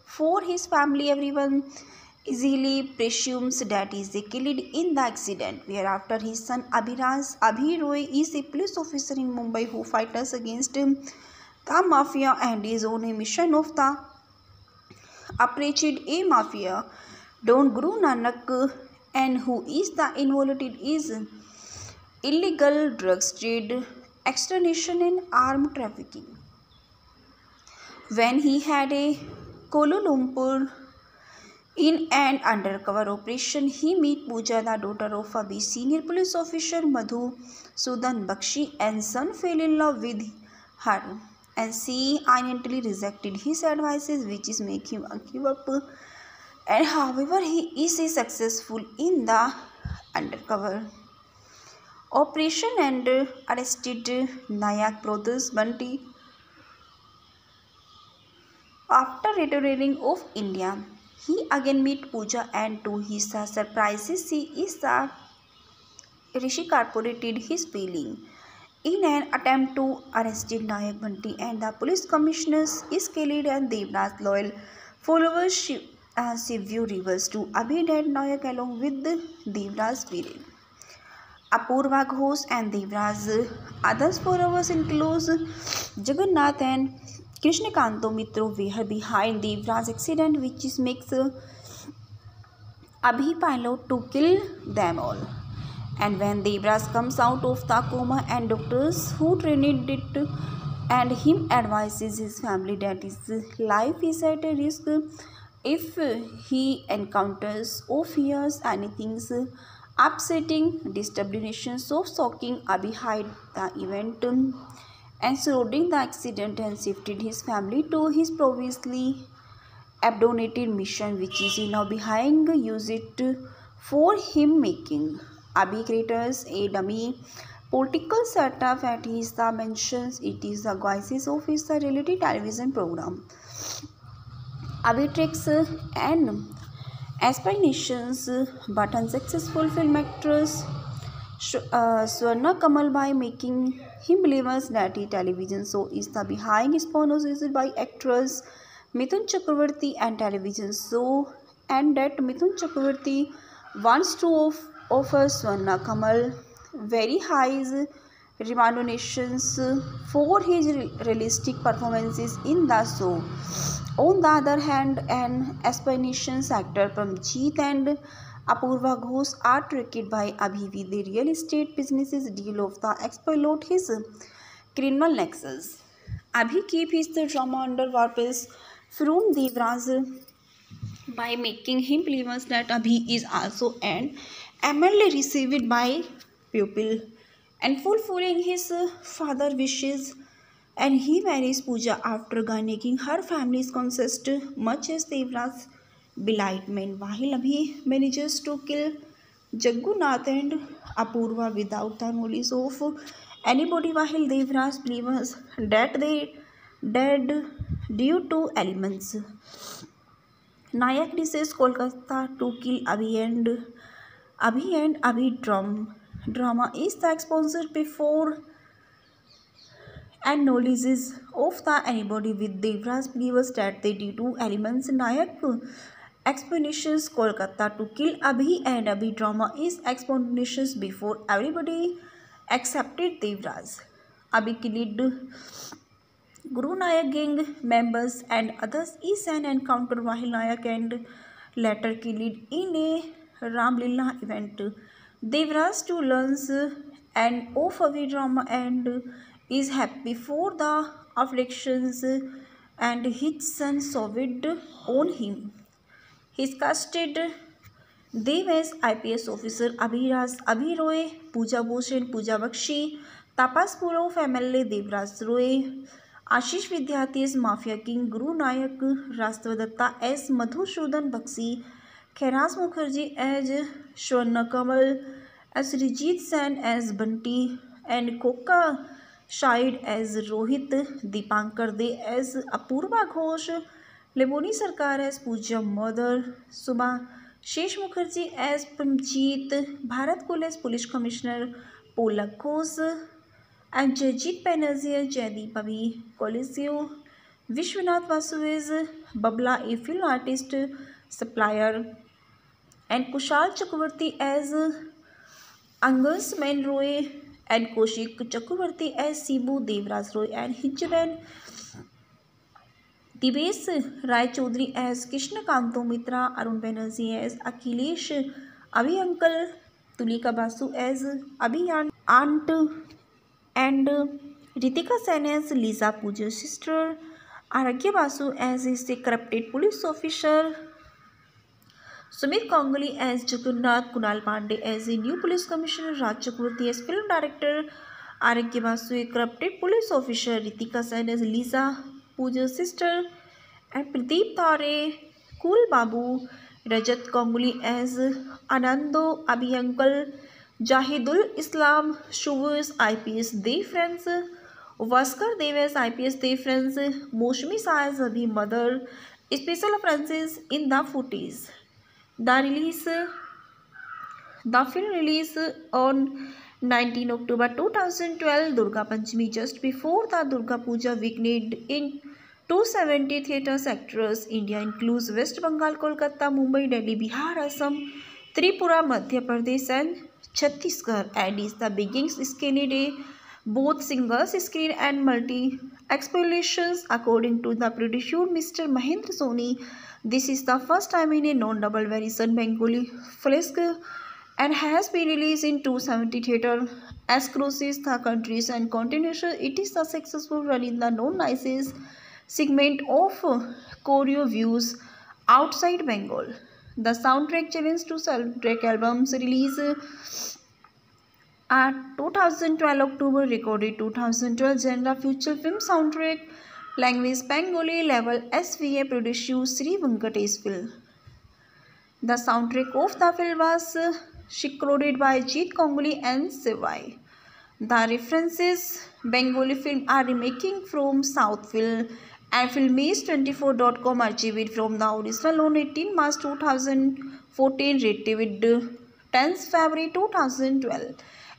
for his family, everyone easily presumes that he is killed in the accident. Whereafter his son Abhi Roy is a police officer in Mumbai who fights against the mafia and is on a mission of the approached a mafia Don Guru Nanak, and who is the involved is illegal drugs trade, extortion and armed trafficking. When he had a Kuala Lumpur in an undercover operation, he meet Pooja, the daughter of a senior police officer Madhu Sudan Bakshi, and son fell in love with her, and she initially rejected his advices, which is make him give up. And however, he is successful in the undercover operation and arrested Nayak brothers Bunty. After returning of India, he again meet Pooja, and to his surprises, she is the Rishi corporated his feeling. In an attempt to arrest Nayak Bunty, and the police commissioners is killed, and Devnath loyal followers Shivyu rivers to Abhi and Nayak along with Devraj Viren. Apurva Ghosh and Devraj others followers include Jagannath and Krishnakanto Mitro were behind Devraj accident, which is makes Abhi pilot to kill them all. And when Devraj comes out of the coma, and doctors who trained it and him advises his family that his life is at a risk if he encounters or fears anything upsetting, distributions of shocking, Abhi hide the event and surrounding the accident and shifted his family to his previously abandoned mission, which is now behind use it for him making. Abhi creators a dummy political setup at his the mentions it is the guises of his the reality television program. Abhi tricks and aspirations but unsuccessful film actress Swarna Kamal by making him believers that the television show is the behind sponsored by actress Mithun Chakravarti and television show and that Mithun Chakravarti wants to offer Swarna Kamal very high remunerations for his realistic performances in the show. On the other hand, an aspiration actor Pramjeet and Apurva Ghosh are tricked by Abhi with the real estate business's deal of the exploit his criminal nexus. Abhi keep his drama under wraps from Devraj by making him believe that Abhi is also an MLA received by pupil and fulfilling his father wishes and he marries Pooja after garnering her family's consent much as Devraj's belightment while Abhi manages to kill Jaggunath and Apurva without the knowledge of anybody while Devraj believes that they dead due to elements. Nayak decides Kolkata to kill Abhi drama is the exposure before and knowledge of the anybody with Devraj believes that they due to elements Nayak explanations Kolkata to kill Abhi and Abhi drama is explanations before everybody accepted Devraj. Abhi killed Guru Nayak gang members and others is an encounter while Nayak and later killed in a Ramlila event. Devraj too learns and of Abhi drama and is happy for the afflictions and his son Sovid on him. His casted Dev as IPS officer Abhi Roy, Pooja Bose and Pooja Bakshi, Tapas Purov MLA Devraj Roy, Ashish Vidyarthi as Mafia King, Guru Nayak, Rastavadatha as Madhusudhan Bakshi, Khairaz Mukherjee as Swarna Kamal, as Rijit Sen as Bunty, and Koka Shahid as Rohit, Dipankar De as Apurva Ghosh, Leboni Sarkar as Pooja Mother, Subha Shesh Mukherjee as Pramjeet, Bharat Kul as Police Commissioner, Polak Ghosh, and Jajit Banerjee as Jaideep Abhi, Coliseo, Vishwanath Vasu as Babla, a film artist supplier, and Kushal Chakravarti as Angus Roy and Kaushik Chakravarti as Sibu Devraj Roy and Hijban Divesh Rai Chaudhary as Krishna Kanto Mitra, Arun Banerjee as Akhilesh, Abhi Uncle, Tulika Basu as Abhi Aunt and Ritika Sen as Lisa Pooja's sister, Aragya Basu as a corrupted police officer, Sumit Ganguly as Jagannath, Kunal Pandey as a new police commissioner, Raj Chakravarti as film director, Aragya Basu a corrupted police officer, Ritika Sen as Lisa Pooja's sister, and Pradeep Tare, Cool Babu, Rajat Ganguly as Anando Abhi Uncle, Jahidul Islam Shuvus IPS Dev friends, Vaskar Dev as IPS Dev friends, Moshmi Sa as Abhi mother, special offenses in the footage. The film release on 19 October 2012, Durga Panchami, just before the Durga Puja weekend in 270 theatres across India includes West Bengal, Kolkata, Mumbai, Delhi, Bihar, Assam, Tripura, Madhya Pradesh and Chhattisgarh and is the biggest screen day, both singles screen and multi-explorations according to the producer Mr. Mahendra Soni. This is the first time in a non-double variation Bengali film and has been released in 270 theatres across the countries and continues. It is a successful run in the non-nicest segment of choreo views outside Bengal. The soundtrack challenge to soundtrack albums release at 2012 October, recorded 2012 genre feature film soundtrack, language Bengali, level SVA, producer Sri Venkateswil. The soundtrack of the film was Shikroded by Jeet Ganguly and Sivai. The references Bengali film are remaking from South Film and Filmist24.com archived from the original on 18 March 2014, retrieved 10th February 2012,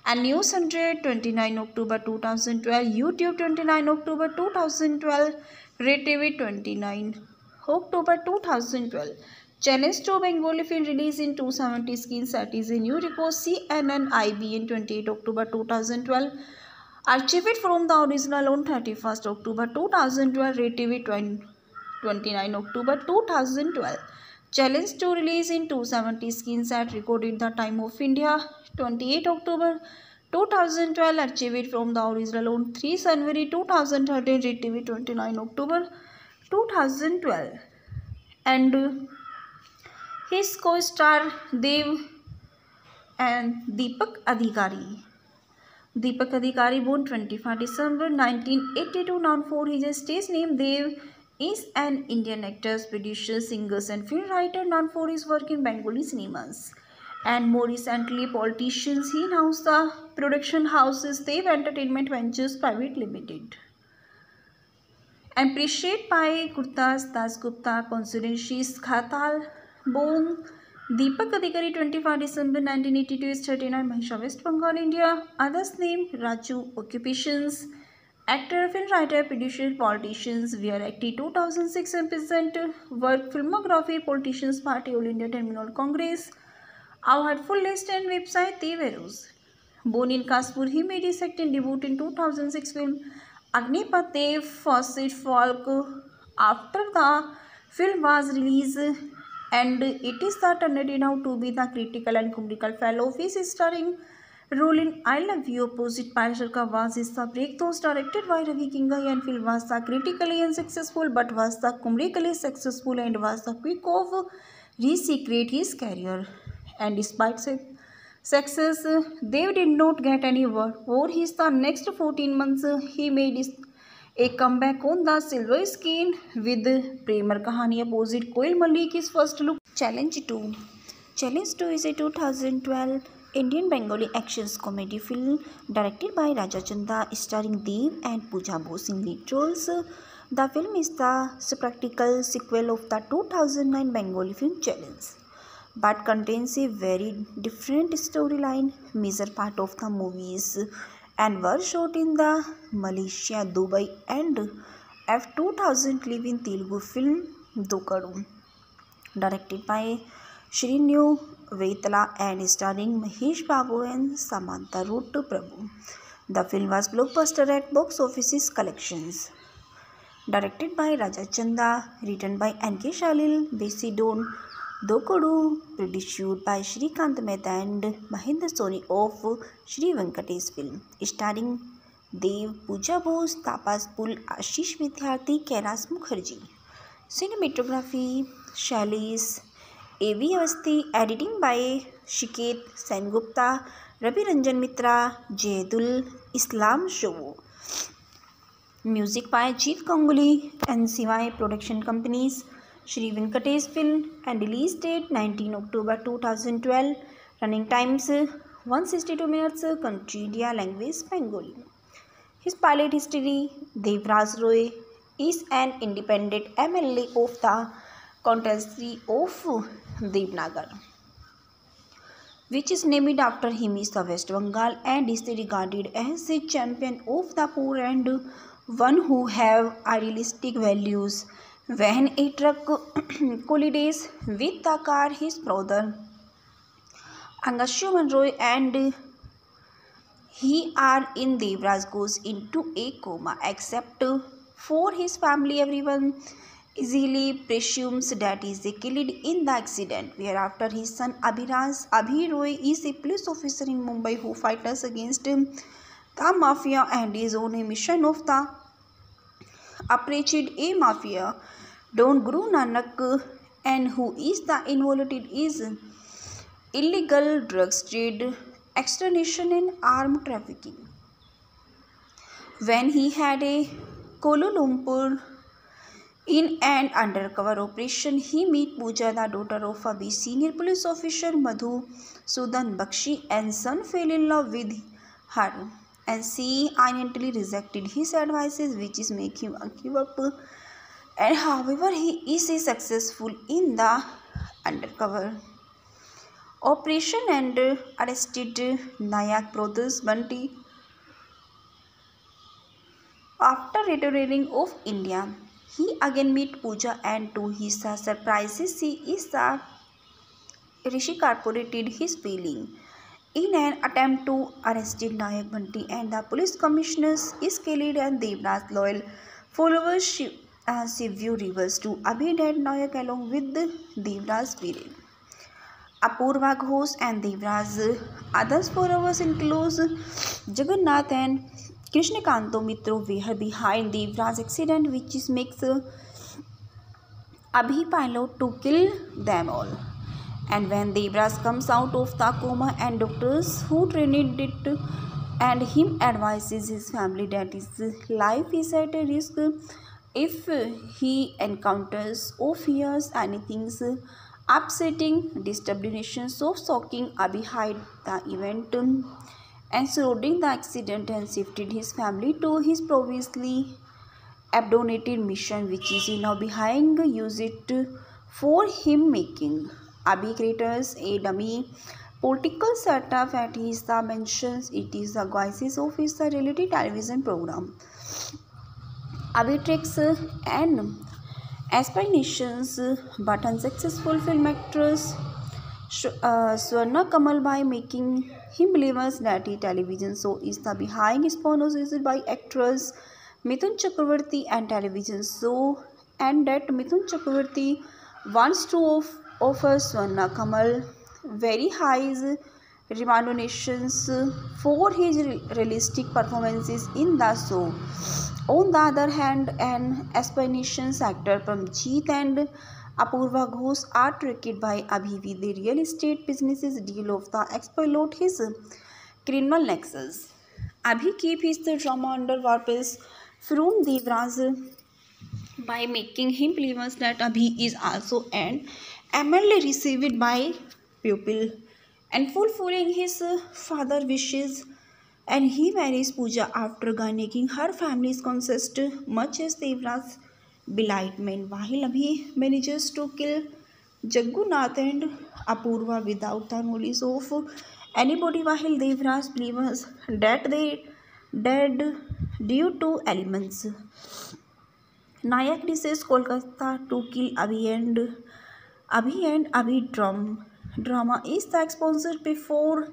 and News 100 29 October 2012, YouTube 29 October 2012, retrieved 29 October 2012. Challenge to Bengali film release in 270 screens at is a new record. CNN IBN 28 October 2012. Archived from the original on 31st October 2012. RTV 29 October 2012. Challenge to release in 270 screens at recorded the time of India 28 October 2012. Archived from the original on 3 January 2013. RTV 29 October 2012. And his co-star Dev and Deepak Adhikari. Deepak Adhikari, born 25 December 1982, known for his stage name Dev, is an Indian actor, producer, singer and film writer known for his work in Bengali cinemas. And more recently, politicians. He announced the production houses Dev Entertainment Ventures Private Limited. Appreciated by Gurdas Dasgupta, constituencies Khatal, born Deepak Adhikari, 25 December 1982, is 39, Mahisha, West Bengal, India. Others name Raju. Occupations: actor, film writer, producer, politicians. Wear active 2006 and present work. Filmography: Politicians Party, All India Terminal Congress. Award full list and website Deverus. Born in Kanpur, he made his acting debut in 2006 film Agnipat Dev Fawcett Falk. After the film was released, and it is the turn now to be the critical and comedical fellow of his starring role in I Love You opposite Parisharka was his the breakthrough, directed by Ravi Kingai, and film was the critically unsuccessful but was the comedically successful and was the quick of resecrate his career. And despite success, Dev did not get any work. For his the next 14 months, he made a comeback on the silver screen with Premar Kahani opposite Koil Malik, his first look. Challenge 2. Challenge 2 is a 2012 Indian Bengali actions comedy film directed by Raja Chanda, starring Dev and Pooja Bose in lead roles. The film is the practical sequel of the 2009 Bengali film Challenge, but contains a very different storyline. Major part of the movies and were shot in the Malaysia, Dubai and F2000 live in Telugu film Dokadu, directed by Shrinu Vaitala and starring Mahesh Babu and Samantha Ruth Prabhu. The film was blockbuster at box office collections. Directed by Raja Chanda, written by N.K. Shalil, based on Dokadu, produced by Shrikant Mehta and Mahendra Soni of Shri Venkatesh Film, starring Dev, Pooja Bose, Tapas Pul, Ashish Vidyarthi, Kailash Mukherjee. Cinematography: Shailesh A.V. Avasthi. Editing by Shiket Sengupta, Ravi Ranjan Mitra, Jayadul Islam Show. Music by Jeet Ganguly and Sivai. Production companies Shri Venkatesh Film, and release date 19 October 2012. Running times 162 minutes. Country India. Language Bengali. His pilot history: Devraj Roy is an independent MLA of the constituency of Devnagar, which is named after him, is the West Bengal, and is regarded as a champion of the poor and one who have idealistic values. When a truck collides with the car, his brother Angashuman Roy and he are in Devraj goes into a coma. Except for his family, everyone easily presumes that he is killed in the accident. Whereafter his son Abhi Roy is a police officer in Mumbai who fights against the mafia and is on a mission of the approached a mafia Don Guru Nanak, and who is the involved is illegal drugs trade, extortion and armed trafficking. When he had a Kuala Lumpur In an undercover operation, he meet Pooja, the daughter of a senior police officer Madhu Sudan Bakshi, and son fell in love with her. And she initially rejected his advices, which is make him give up. And however, he is successful in the undercover operation and arrested Nayak brothers Bunty after returning of India. He again meet Pooja, and to his surprises, she is the Rishi corroborated his feeling. In an attempt to arrest Nayak Bunty and the police commissioners is Khalid and Devraj loyal followers Shivyu reverse to Abhi and Nayak along with Devraj period. Apurva Ghosh and Devraj others followers include Jagannath and Krishnakanto Mitro were behind Devraj accident, which is makes Abhi pilot to kill them all. And when Devraj comes out of the coma and doctors who trained it and him advises his family that his life is at a risk if he encounters or fears anything upsetting, disturbance of shocking, Abhi hide the event and surrounding the accident and shifted his family to his previously abandoned mission, which is now behind use it for him making. Abhi creates a dummy political setup at his mentions. It is the guises of his reality television program. Abhi tricks and aspirations but unsuccessful film actress Swarna Kamal by making him believers that a television show is the behind sponsored by actress Mithun Chakravarti and television show, and that Mithun Chakravarti wants to offer Swarna Kamal very high remunerations for his realistic performances in the show. On the other hand, an aspiration actor Pramjeet and Apurva Ghosh are tricked by Abhi with the real estate businesses deal of the exploit his criminal nexus. Abhi keep his drama under wraps from Devraj by making him believe that Abhi is also an MLA received by pupil and fulfilling his father wishes, and he marries Pooja after gaining her family's consent, much as Devraj's belightment, while Abhi manages to kill Jaggunath and Apurva without the knowledge of anybody, while Devraj believes that they dead due to elements. Nayak reaches Kolkata to kill Abhi drama is the exposure before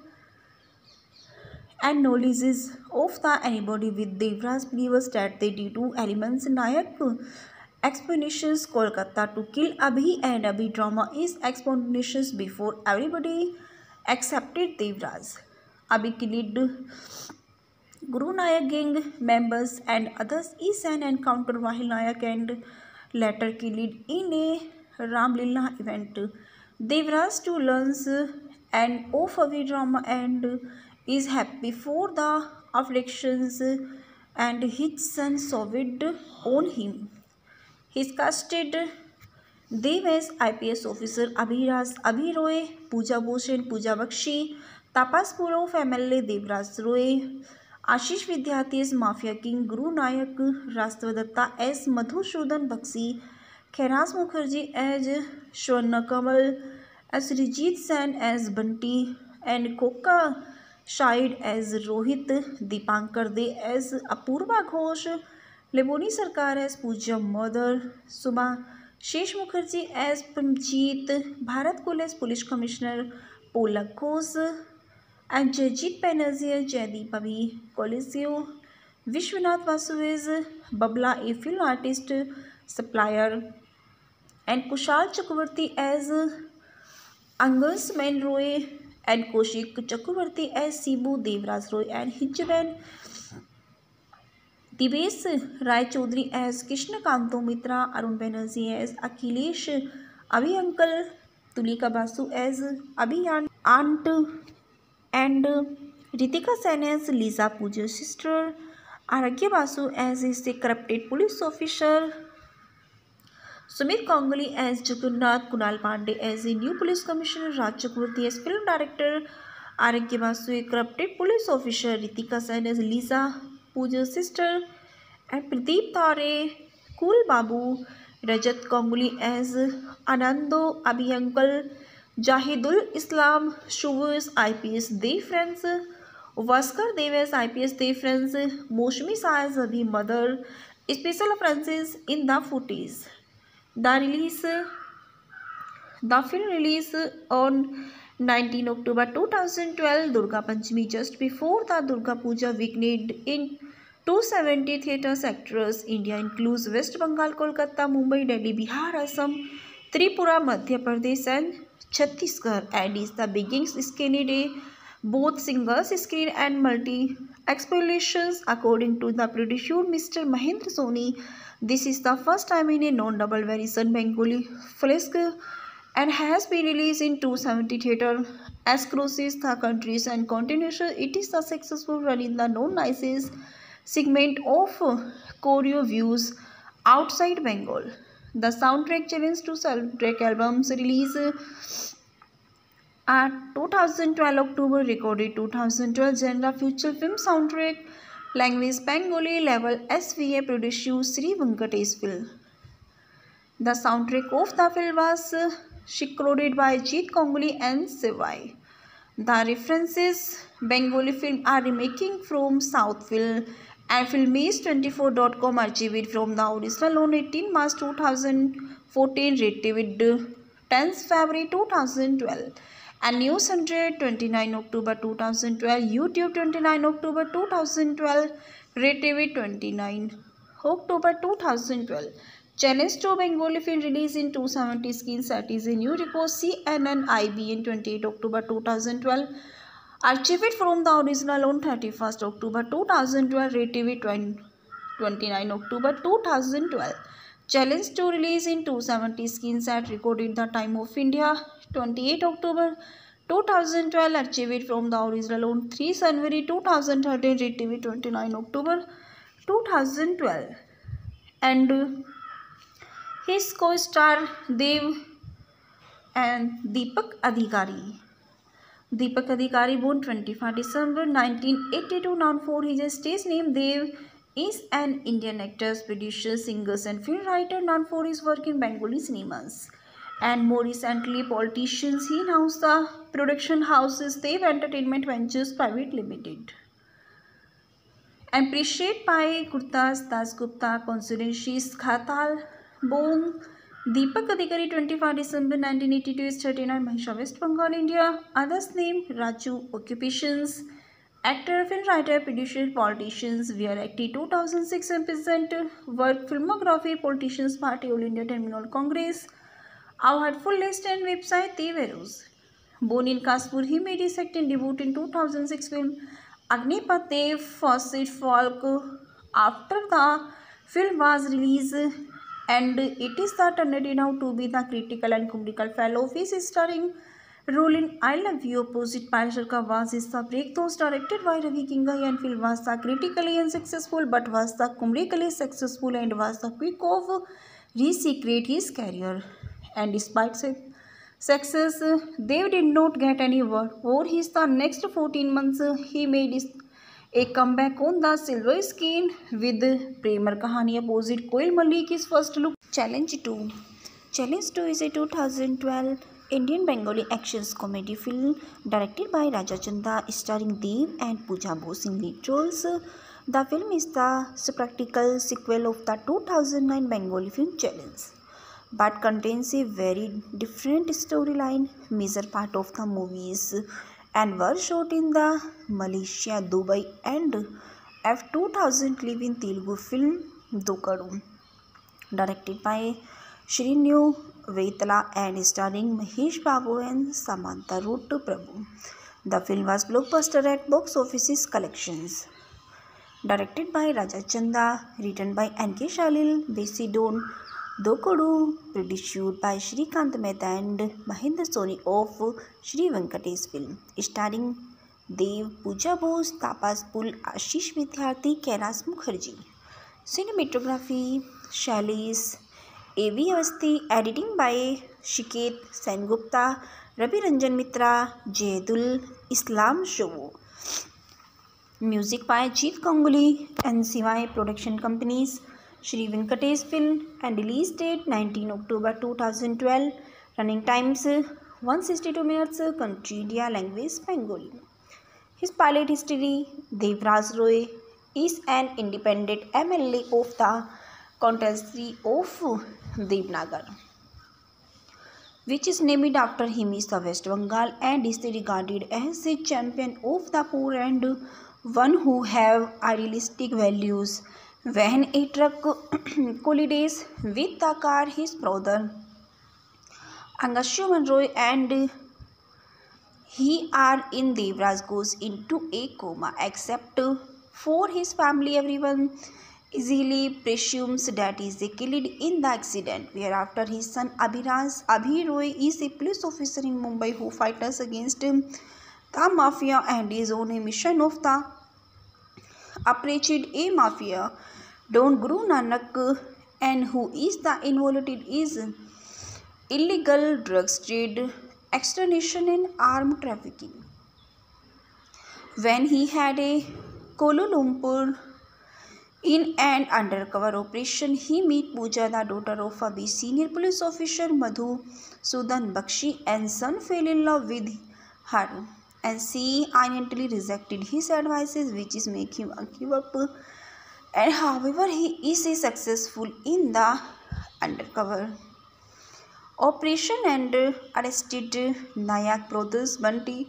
and knowledge of the anybody with Devraj believes that they due to elements. Nayak explanations Kolkata to kill Abhi and Abhi drama is explanations before everybody accepted Devraj. Abhi killed Guru Nayak gang members and others is an encounter while Nayak and later killed in a Ramlila event. Devraj to learns and of Abhi drama and is happy for the afflictions and his son Sovid on him. His casted Dev as IPS officer Abhiraj Abhi Roy, Pooja Bose and Pooja Bakshi, Tapas Purov MLA Devraj Roy, Ashish Vidyarthi as Mafia King, Guru Nayak, Rastavadatha as Madhusudan Bakshi, Khairaz Mukherjee as Swarna Kamal, as Rijit Sen as Bunty, and Koka Shahid as Rohit, Dipankar De as Apurva Ghosh, Leboni Sarkar as Pooja Mother, Subha Shesh Mukherjee as Pramjeet, Bharat Kul as Police Commissioner Polak Ghosh, and Jajit Banerjee as Jaideep Abhi Coliseo, Vishwanath Vasu as Babla, a film artist supplier, and Kushal Chakravarti as Angus Man Roy, and Kaushik Chakravarti as Sibu Devraj Roy, and Hijban Divesh Rai Chaudhary as Krishna Kanto Mitra, Arun Banerjee as Akhilesh, Abhi Uncle, Tulika Basu as Abhi Aunt, and Ritika Sen as Lisa Pooja's sister, Aragya Basu as is a corrupted police officer, Sumit Ganguly as Jagannath, Kunal Pandey as the new police commissioner, Raj Chakravarti as film director, Aragya Basu a corrupted police officer, Ritika Sen as Lisa, Pooja's sister, and Pradeep Tare, Cool Babu, Rajat Ganguly as Anando Abhyankal, Jahidul Islam, Shuvas IPS Dev friends, Vaskar Dev as IPS Dev friends, Moshmi Sa as the mother, special offenses in the footage. The film released on 19 October 2012, Durga Panchami, just before the Durga Puja weekend in 270 theatres across India, includes West Bengal, Kolkata, Mumbai, Delhi, Bihar, Assam, Tripura, Madhya Pradesh, and Chhattisgarh, and is the biggest screening day, both singles screen and multi explorations, according to the producer Mr. Mahendra Soni. This is the first time in a non-double variation Bengali film and has been released in 270 theatres across the countries and continues. It is a successful run in the non-licensed segment of choreo views outside Bengal. The soundtrack challenge to soundtrack albums release at 2012 October, recorded 2012 genre feature film soundtrack, language Bengali, level SVA, producer Sri Venkateswil. The soundtrack of the film was recorded by Jeet Ganguly and Sivai. The references Bengali film are remaking from South Film and Filmies24.com archived from the original on 18 March 2014, retrieved 10 February 2012. And News 100 29 October 2012, YouTube 29 October 2012, retrieved 29 October 2012. Challenge to Bengali film released in 270 screens, that is a new record. CNN IBN 28 October 2012. Archived from the original on 31st October 2012. Retrieved 29 October 2012. Challenge to release in 270 screens at recorded the time of India 28 October 2012. Archived from the original on 3 January 2013. Retrieved 29 October 2012. And his co-star Dev and Deepak Adhikari. Deepak Adhikari, born 25 December 1982, known for his stage name Dev, is an Indian actor, producer, singer and film writer known for his work in Bengali cinemas. And more recently, politicians. He announced the production houses Dev Entertainment Ventures Private Limited. Appreciated by Gurdas Dasgupta, constituencies Khatal, born Deepak Adhikari, 25 December 1982, is 39, Mahisha, West Bengal, India. Others name Raju. Occupations: actor, film writer, producer, politicians. Wear active 2006 present. Work filmography: Politicians Party, All India Terminal Congress. Our full list and website Deverus. Born in Kanpur, he made his acting debut in 2006 film Agnipath Dev Fawcett Falk. After the film was released, and it is the turn now to be the critical and comedical fellow of his starring role in I Love You opposite Parisharka was his the breakthrough, directed by Ravi Kingai, and film was the critically unsuccessful but was the comedically successful and was the quick of resecrate his career. And despite success, Dev did not get any work. For his the next 14 months, he made a comeback on the silver screen with Premar Kahani opposite Koil Malik, his first look. Challenge 2 is a 2012 Indian Bengali actions comedy film directed by Raja Chanda, starring Dev and Pooja Bose in lead roles. The film is the practical sequel of the 2009 Bengali film Challenge, but contains a very different storyline. Major part of the movies and were shot in the Malaysia, Dubai and F2000 live in Telugu film Dokadu, directed by Shrinu Vaitala and starring Mahesh Babu and Samantha Ruth Prabhu. The film was blockbuster at box office collections. Directed by Raja Chanda, written by N.K. Shalil, based on Dokadu, produced by Shrikant Mehta and Mahendra Soni of Sri Venkatesh Film, starring Dev, Pooja Bose, Tapas Pul, Ashish Vidyarthi, Kailash Mukherjee. Cinematography: Shailesh A.V. Awasthi, editing by Shiket Sengupta, Ravi Ranjan Mitra, Jehadul Islam Show. Music by Jeet Ganguly, NCY Production Companies, Shri Venkatesh Film, and release date 19 October 2012. Running times 162 minutes. Country India, language Bengali. His pilot history: Devraj Roy is an independent MLA of the constituency of Devnagar, which is named after him, is the West Bengal, and is regarded as a champion of the poor and one who have idealistic values. When a truck collides with the car, his brother Angashu Roy and he are in Devraj goes into a coma. Except for his family, everyone easily presumes that he is killed in the accident. Whereafter his son Abhi Roy is a police officer in Mumbai who fights against the mafia and is on a mission of the approached a mafia Don Guru Nanak, and who is the involved is illegal drugs trade, extortion and armed trafficking. When he had a Kuala Lumpur in an undercover operation, he met Pooja, the daughter of a senior police officer Madhu Sudan Bakshi, and son fell in love with her, and she initially rejected his advices, which is make him give up. And however, he is successful in the undercover operation and arrested Nayak brothers Bunty.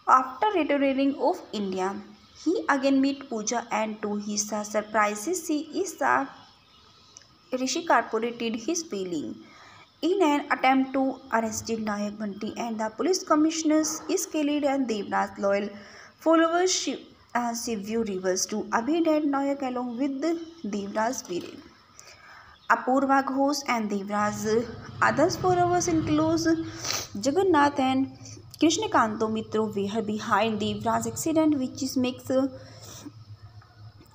After returning of India, he again met Pooja, and to his surprises, she is the Rishi corroborated his feeling. In an attempt to arrest Nayak Bunty, and the police commissioners is killed, and Devraj loyal followers Shivyu reverse to Abhi and Nayak along with Devraj Viren. Apurva Ghosh and Devraj others followers include Jagannath and Krishnakanto Mitro were behind Devraj accident, which is makes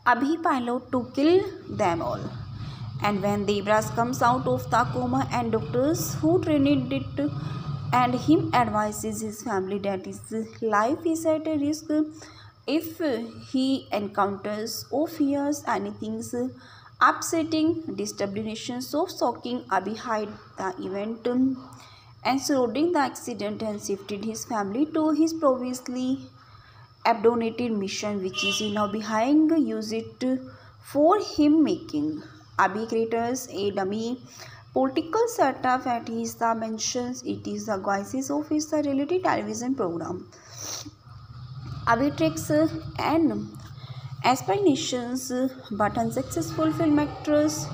Abhi pilot to kill them all. And when Devraj comes out of the coma, and doctors who trained it and him advises his family that his life is at a risk if he encounters or fears anything upsetting, disturbance of shocking, Abhi hid the event and surrounding the accident and shifted his family to his previously abandoned mission, which is now behind use it for him making. Abhi creates a dummy political setup at his mentions. It is the guises of his reality television program. Abhi tricks and aspirations, but unsuccessful film actress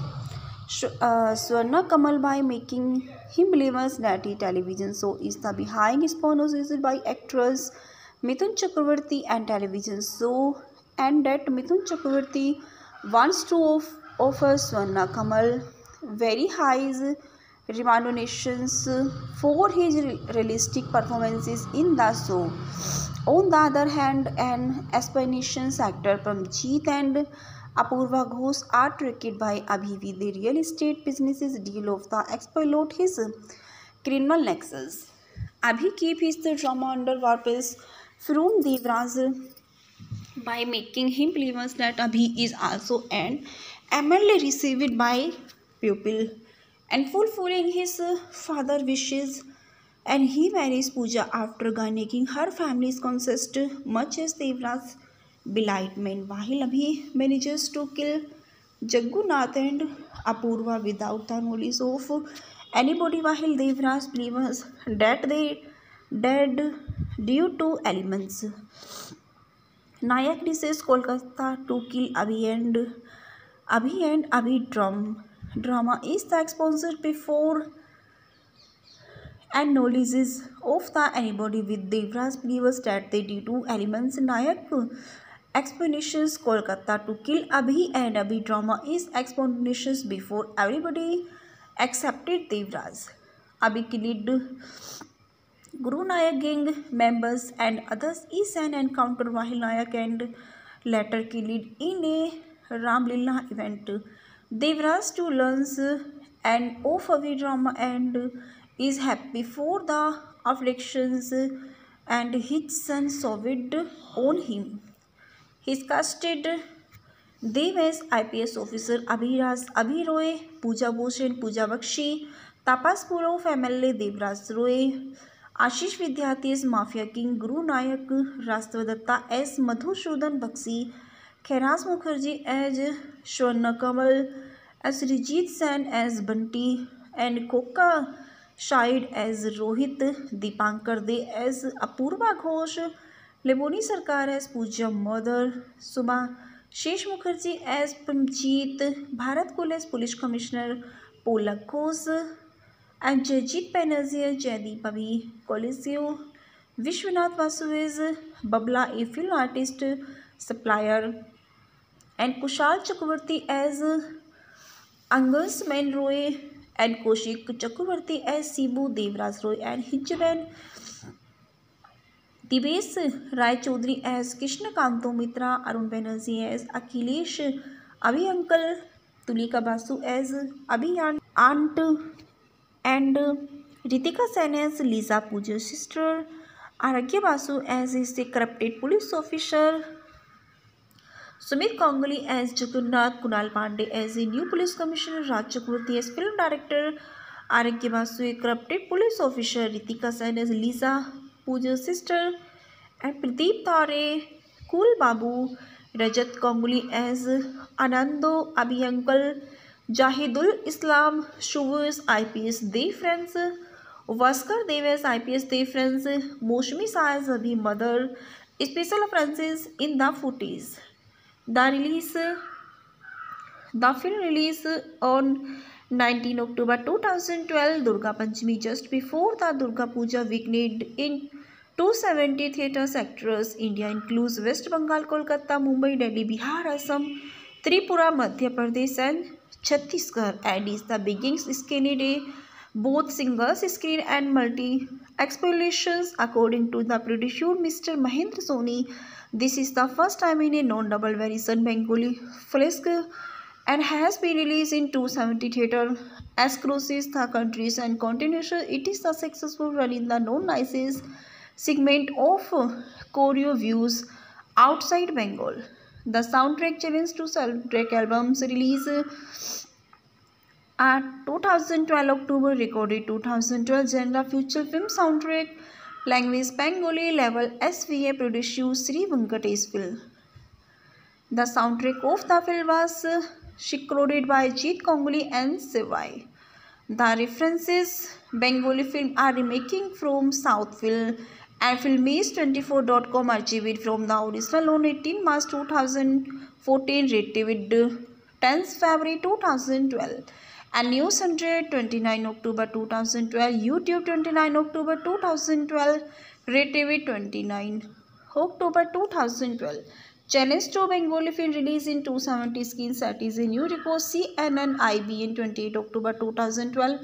Swarna Kamal by making him believers that a television show is the behind sponsored by actress Mithun Chakravarti and television show, and that Mithun Chakravarti wants to offer Swarna Kamal very high remunerations for his realistic performances in the show. On the other hand, an aspiration actor Pramjeet and Apurva Ghosh are tricked by Abhi with the real estate businesses deal of the exploit his criminal nexus. Abhi keep his drama under wraps from Devraj by making him believe that Abhi is also an MLA received by pupil and fulfilling his father wishes, and he marries Pooja after gaining her family's consent, much as Devraj's belightment, while Abhi manages to kill Jaggunath and Apurva without the knowledge of anybody, while Devraj believes that they dead due to elements. Nayak reaches Kolkata to kill Abhi drama is the exposure before and knowledge of the anybody with Devraj believes that they due to elements. Nayak explanations Kolkata to kill Abhi, and Abhi drama is explanations before everybody accepted Devraj. Abhi killed Guru Nayak gang members and others is an encounter while Nayak and later killed in a Ram Lila event. Devraj too learns and of heavy drama and is happy for the afflictions and his son Sovid on him. His casted Dev as IPS officer Abhiraj Abhiroy, Pooja Bhushan, Pooja Bakshi, Tapas Purov MLA Devraj Roy, Ashish Vidyarthi as Mafia King, Guru Nayak, Rastavadatha as Madhusudhan Bakshi, Khairaz Mukherjee as Swarna Kamal, as Rijit Sen as Bunty, and Koka Shahid as Rohit, Dipankar De as Apurva Ghosh, Leboni Sarkar as Pooja Mother, Shesh Mukherjee as Pamjeet, Bharat Kul as Police Commissioner, Polak Ghosh, and Jajit Banerjee as Jaideep Abhi Coliseo, Vishwanath Vasu as Babla, a film artist supplier, and Kushal Chakravarti as Angus Roy, and Kaushik Chakravarti as Sibu Devraj Roy, and Hijben Divesh Rai Chaudhary as Krishna Kanto Mitra, Arun Banerjee as Akhilesh Abhi Uncle, Tulika Basu as Abhi Aunt, and Ritika Sen as Lisa Pooja's sister, Aragya Basu as a corrupted police officer, Sumit Ganguly as Jagannath, Kunal Pandey as a new police commissioner, Raj Chakravarti as film director, Aragya Basu a corrupted police officer, Ritika Sen as Lisa Pooja's sister, and Pradeep Tare, Cool Babu, Rajat Ganguly as Anando Abhi Uncle, Jahidul Islam Shuvers IPS Dev friends, Vaskar Dev as IPS Dev friends, Moshmi Sa as Abhi mother, special references in the footage. The film release on 19 October 2012, Durga Panchami, just before the Durga Puja weekend in 270 theatres across India, includes West Bengal, Kolkata, Mumbai, Delhi, Bihar, Assam, Tripura, Madhya Pradesh and Chhattisgarh, and is the biggest screening day, both singles screen and multi-explosions, according to the producer Mr. Mahendra Soni. This is the first time in a non-double variation Bengali film and has been released in 270 theatres across the countries and continues. It is a successful run in the non-licensed segment of choreo views outside Bengal. The soundtrack challenge to soundtrack albums release at 2012 October, recorded 2012 genre feature film soundtrack, language Bengali, level SVA, producer Sri Venkateswil. The soundtrack of the film was recorded by Jeet Ganguly and Sivai. The references Bengali film are remaking from South film and Filmage24.com archived from the original on 18 March 2014, retrieved 10th February 2012. And News 100 29 October 2012, YouTube 29 October 2012, retrieved 29 October 2012. Challenge to Bengali film released in 270 screens, that is a new record. CNN IBN 28 October 2012,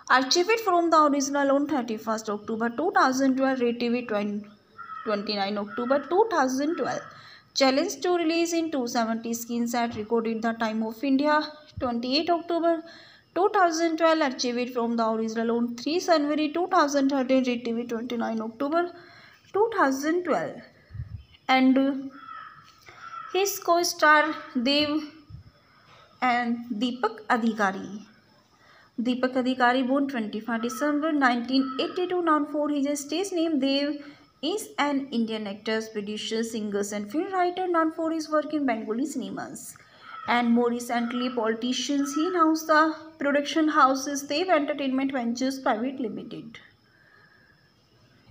archived from the original on 31st October 2012, retrieved 29 October 2012. Challenge to release in 270 screens at recorded the time of India 28 October 2012, archived from the original on 3 January 2013, retrieved 29 October 2012. And his co-star Dev and Deepak Adhikari. Deepak Adhikari, born 25 December 1982, known for his stage name Dev, is an Indian actor, producer, singer and film writer known for his work in Bengali cinemas. And more recently, politicians. He announced the production houses Dev Entertainment Ventures Private Limited.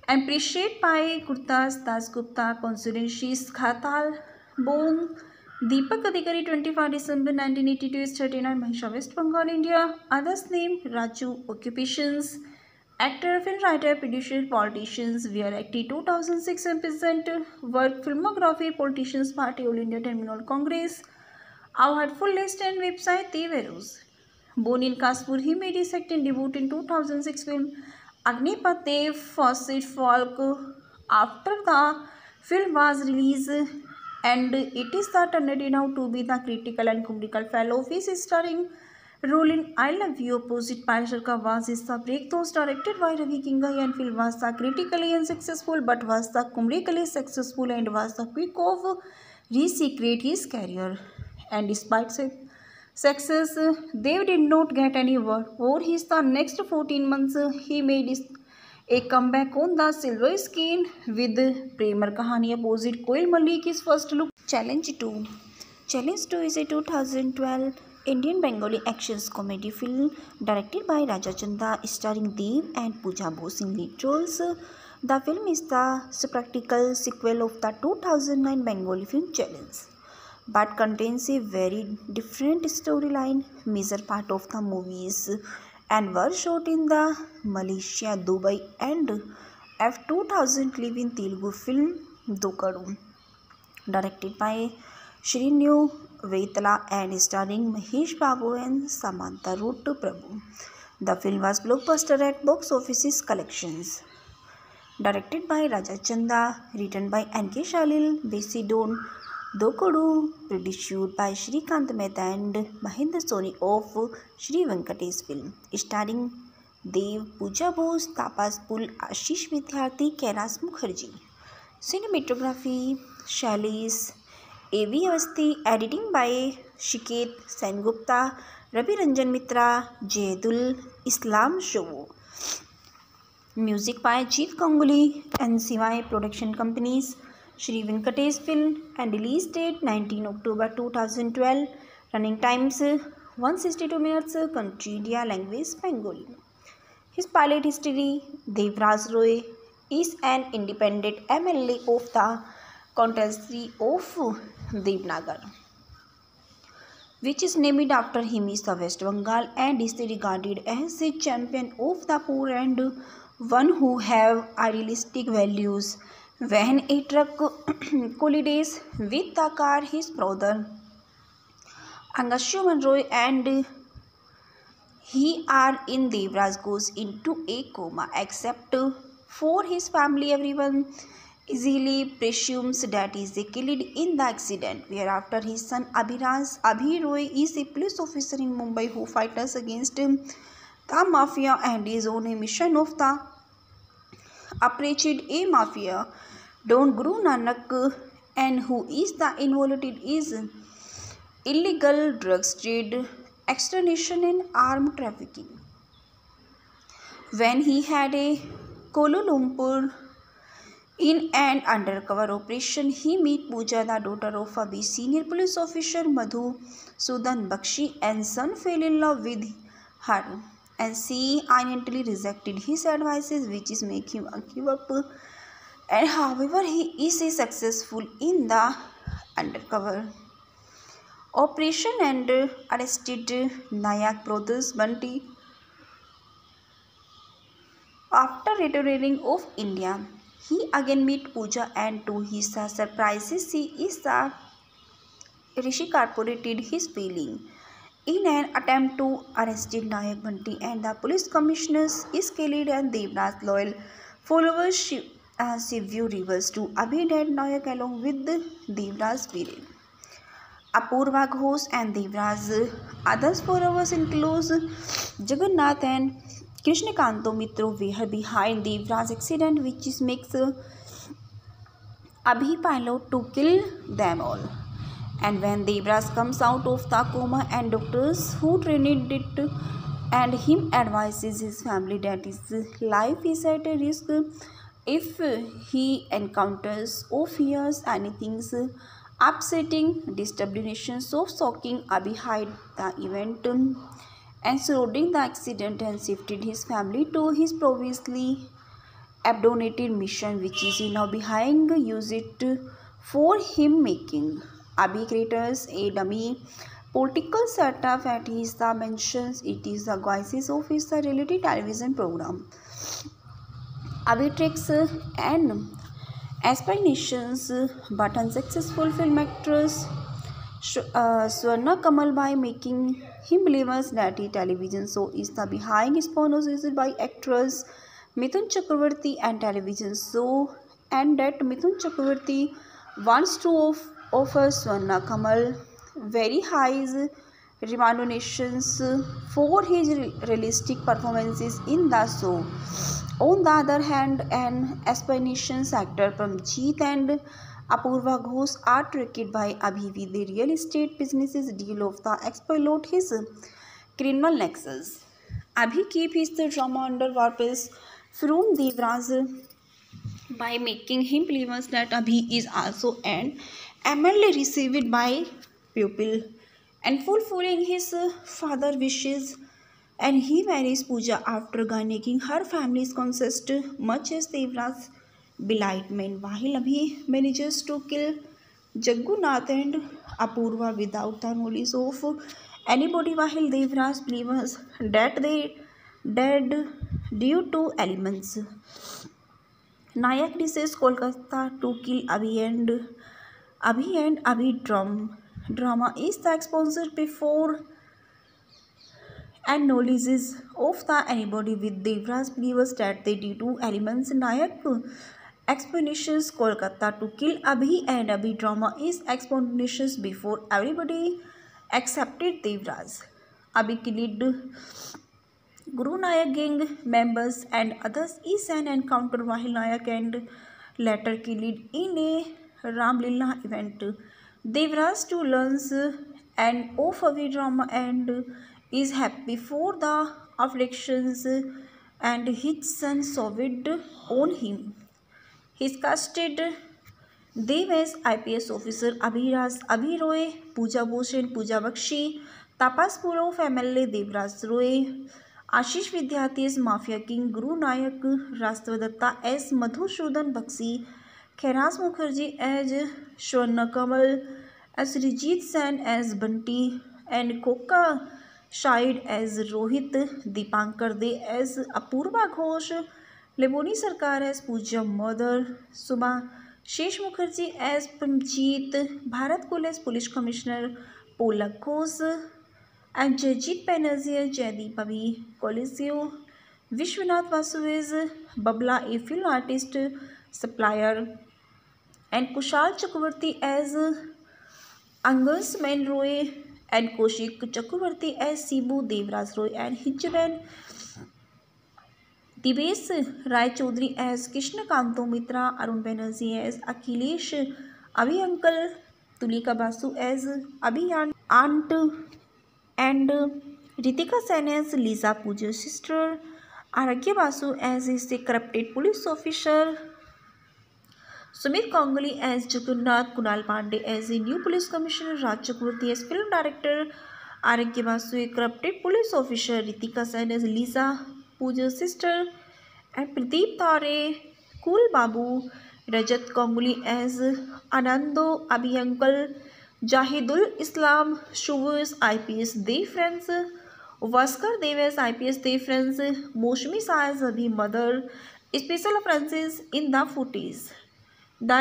And appreciated by Gurdas Das Gupta, Constituencies Khatal, born Deepak Adhikari, 25 December 1982, is 39, Mahisha, West Bengal, India. Others name Raju. Occupations: actor, film writer, producer, politicians. Wear active 2006 and present work. Filmography: Politicians Party, All India Terminal Congress. Our full list and website Deverus. Born in Kanpur, he made his acting debut in 2006 film Agnipath Dev Fawcett Falk. After the film was released, and it is the turned now to be the critical and comical fellow of his starring role in I Love You opposite Parishar was is the breakthrough directed by Ravi Kingai and film was the critically unsuccessful but was the comedically successful and was the quick of resecrate his career. And despite success, Dev did not get any work. For his the next 14 months, he made a comeback on the silver screen with Premar Kahani opposite Koil Malik's first look. Challenge 2. Challenge 2 is a 2012 Indian Bengali action comedy film directed by Raja Chanda starring Dev and Pooja Bose in lead roles. The film is the practical sequel of the 2009 Bengali film Challenge, but contains a very different storyline. Major part of the movies and were shot in the Malaysia, Dubai and F2000 live in Telugu film Dokadu, directed by Shrinu Vaitala and starring Mahesh Babu and Samantha Ruth Prabhu. The film was blockbuster at box office collections. Directed by Raja Chanda, written by N.K. Shalil, based on Dokadu, produced by Shrikant Mehta and Mahendra Soni of Shri Venkatesh film, starring Dev, Pooja Bose, Tapas Pul, Ashish Vidyarthi, Kailash Mukherjee. Cinematography, Shailesh A.V. Avasthi, editing by Shiket Sengupta, Ravi Ranjan Mitra, Jayadul Islam Show. Music by Jeet Ganguly and CY Production Companies, Shri Venkatesh Film, and release date 19 October 2012. Running times 162 minutes. Country India, language Bengali. His pilot history: Devraj Roy is an independent MLA of the constituency of Devnagar, which is named after him, is the West Bengal, and is regarded as a champion of the poor and one who have idealistic values. When a truck collides with the car, his brother Angashuman Roy and he are in Devraj goes into a coma. Except for his family, everyone easily presumes that he is killed in the accident. Whereafter his son Abhi Roy is a police officer in Mumbai who fights against the mafia and is on a mission of the approached a mafia Don Guru Nanak, and who is the involved is illegal drugs trade, extortion and armed trafficking. When he had a Kuala Lumpur in an undercover operation, he met Pooja, the daughter of a senior police officer Madhu Sudan Bakshi, and son fell in love with her, and she initially rejected his advices, which is make him give up. And however, he is successful in the undercover operation and arrested Nayak brothers Bunty. After returning of India, he again meet Pooja, and to his surprises, she is the Rishi corporated his feeling. In an attempt to arrest Nayak Bunty and the police commissioners is killed, and Devraj loyal followers Shivyu reverse to Abhi dead Nayak along with Devraj spirit. Apurva Ghosh and Devraj others followers includes Jagannath and Krishnakanto Mitro were behind Devraj accident, which is makes Abhi pilot to kill them all. And when Devraj comes out of the coma, and doctors who trained it and him advises his family that his life is at a risk if he encounters or fears anything upsetting, disturbance of shocking, Abhi hide the event and surrounding the accident and shifted his family to his previously abandoned mission, which is now behind use it for him making. Abhi creates a dummy political setup at his mentions. It is the guises of his reality television program. Abhi tricks and aspirations but unsuccessful film actress Swarna Kamal by making him believers that a television show is the behind sponsored by actress Mithun Chakravarti and television show, and that Mithun Chakravarti wants to offers Swarna Kamal very high remunerations for his realistic performances in the show. On the other hand, an aspiration actor Pramjeet and Apurva Ghosh are tricked by Abhi with the real estate business's deal of the exploit his criminal nexus. Abhi keep his drama under wraps from Devraj by making him believe that Abhi is also an MLA received by pupil and fulfilling his father wishes, and he marries Pooja after garnering her family's consent, much as Devraj's belied. Meanwhile, Abhi manages to kill Jaggunath and Apurva without the knowledge of anybody, while Devraj believes that they dead due to elements. Nayak reaches Kolkata to kill Abhi drama is the exposure before and knowledge of the anybody with Devraj believes that they due to elements. Nayak explanations Kolkata to kill Abhi and Abhi drama is explanations before everybody accepted Devraj. Abhi killed Guru Nayak gang members and others is an encounter while Nayak and later killed in a Ramlila event. Devraj too learns an of Abhi drama and is happy for the afflictions and his son Sovid on him. His casted Dev as IPS officer Abhiraj Abhi Roy, Pooja Bose and Pooja Bakshi, Tapas Purov MLA Devraj Roy, Ashish Vidyarthi as Mafia King, Guru Nayak, Rastavadatha as Madhusudhan Bakshi, Khairaz Mukherjee as Swarna Kamal, as Rijit Sen as Bunty, and Koka Shahid as Rohit, Dipankar De as Apurva Ghosh, Leboni Sarkar as Pooja Mother, Subha Shesh Mukherjee as Pramjeet, Bharat Kul as Police Commissioner, Polak Ghosh, and Jajit Banerjee as Jaideep Abhi, Coliseo, Vishwanath Vasu as Babla, a film artist supplier, and Kushal Chakravarti as Angus Roy, and Kaushik Chakravarti as Sibu Devraj Roy, and Hijben Divesh Rai Chaudhary as Krishna Kanto Mitra, Arun Banerjee as Akhilesh, Abhi Uncle, Tulika Basu as Abhi Aunt, and Ritika Sen as Lisa Pooja's sister, Aragya Basu as a corrupted police officer, Sumit Ganguly as Jagannath, Kunal Pandey as a new police commissioner, Raj Chakravarti as film director, Aragya Basu a corrupted police officer, Ritika Sen as Lisa Pooja's sister, and Pradeep Tare, Cool Babu, Rajat Ganguly as Anando Abhi Uncle, Jahidul Islam Shuvers IPS Dev friends, Vaskar Dev as IPS Dev friends, Moshmi Shah as Abhi mother, special references in the footage. The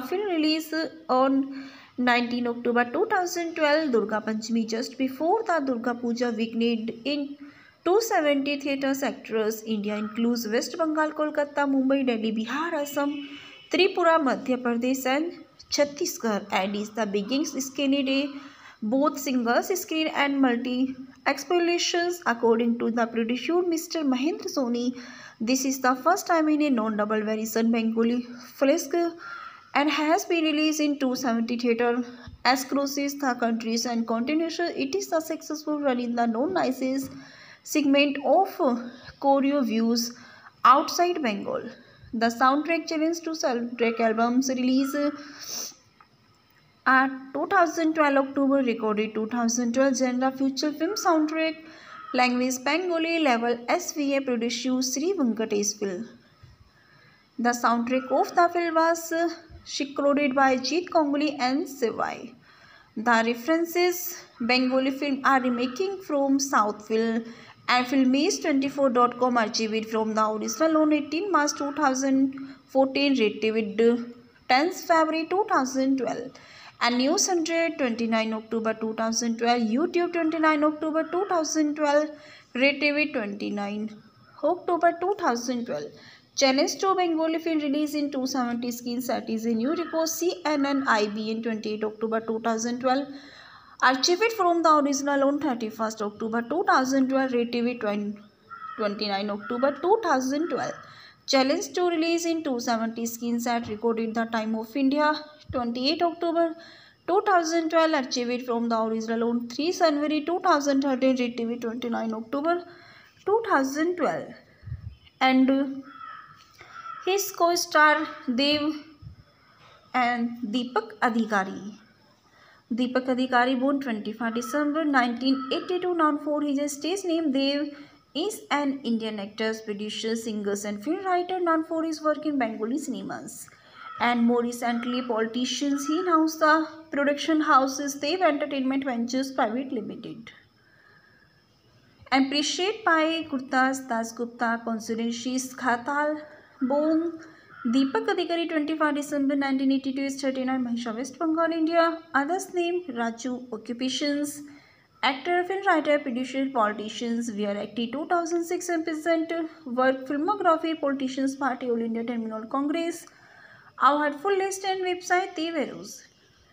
film release on 19 October 2012, Durga Panchami, just before the Durga Puja weekend in 270 theatres across India, includes West Bengal, Kolkata, Mumbai, Delhi, Bihar, Assam, Tripura, Madhya Pradesh and Chhattisgarh, and is the biggest screening day, both singles screen and multi-exploitations, according to the producer Mr. Mahendra Soni. This is the first time in a non-double variation Bengali flick and has been released in 270 theatres across the countries and continues. It is a successful run in the non-licensed segment of choreo views outside Bengal. The soundtrack challenge to soundtrack albums release at 2012 October, recorded 2012 genre feature film soundtrack, language Bengali, level SVA, producer Sri Venkateswil. The soundtrack of the film was recorded by Jeet Ganguly and Sivai. The references Bengali film are remaking from South film and Filmage24.com archived from the original on 18 March 2014, retrieved 10 February 2012. And News 100 29 October 2012, YouTube 29 October 2012, retrieved 29 October 2012. Challenge to Bengali film released in 270 screens that is a new record CNN IBN 28 October 2012. Archived from the original on 31st October 2012. RTV 29 October 2012. Challenge to release in 270 screens at recorded the time of India 28 October 2012. Archived from the original on 3 January 2013. RTV 29 October 2012. And his co-star Dev and Deepak Adhikari. Deepak Adhikari, born 25 December 1982, known for his stage name Dev, is an Indian actor, producer, singer and film writer known for his work in Bengali cinemas. And more recently, politicians. He announced the production houses Dev Entertainment Ventures Private Limited. Appreciated by Gurdas Dasgupta, constituencies Khatal, born Deepak Adhikari, 25 December 1982, is 39, Mahisha, West Bengal, India. Others name Raju. Occupations: actor, film writer, producer, politicians. We are active 2006 and present work. Filmography: Politicians Party, All India Terminal Congress. Our full list and website Deveros.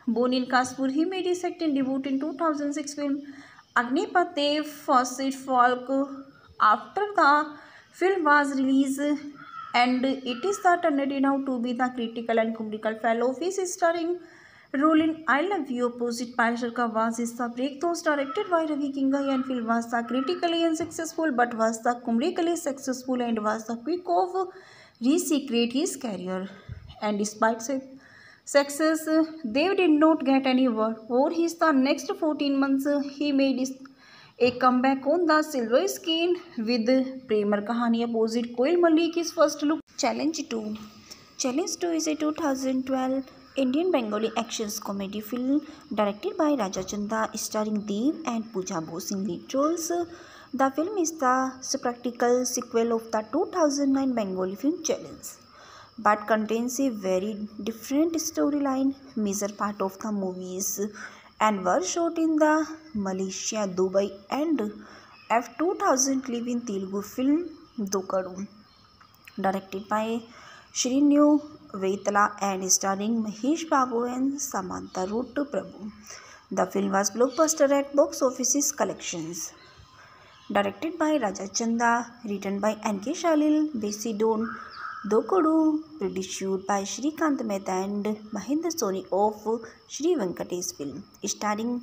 Born in Kanpur, he made his acting debut in 2006 film Agnipath Dev Fawcett Falk. After the film was released, and it is the turned out to be the critical and comedical fellow of his starring role in I Love You opposite Parishar Ka was is the breakthrough directed by Ravi Kingai, and film was the critically unsuccessful but was the comedically successful and was the quick of resecrate his career. And despite success, Dev did not get any work. For his the next 14 months, he made a comeback on the silver screen with Premar Kahani opposite Koil Malik, his first look. Challenge 2. Challenge 2 is a 2012 Indian Bengali action comedy film directed by Raja Chanda, starring Dev and Pooja Bose in lead roles. The film is the practical sequel of the 2009 Bengali film Challenge, but contains a very different storyline. Major part of the movies and were shot in the Malaysia, Dubai and F2000 live in Telugu film Dokadu, directed by Shrinu Vaitala and starring Mahesh Babu and Samantha Ruth Prabhu. The film was blockbuster at box office collections. Directed by Raja Chanda, written by N.K. Shalil, Besidon Dokadu, produced by Shrikant Mehta and Mahendra Soni of Shri Venkatesh Film, starring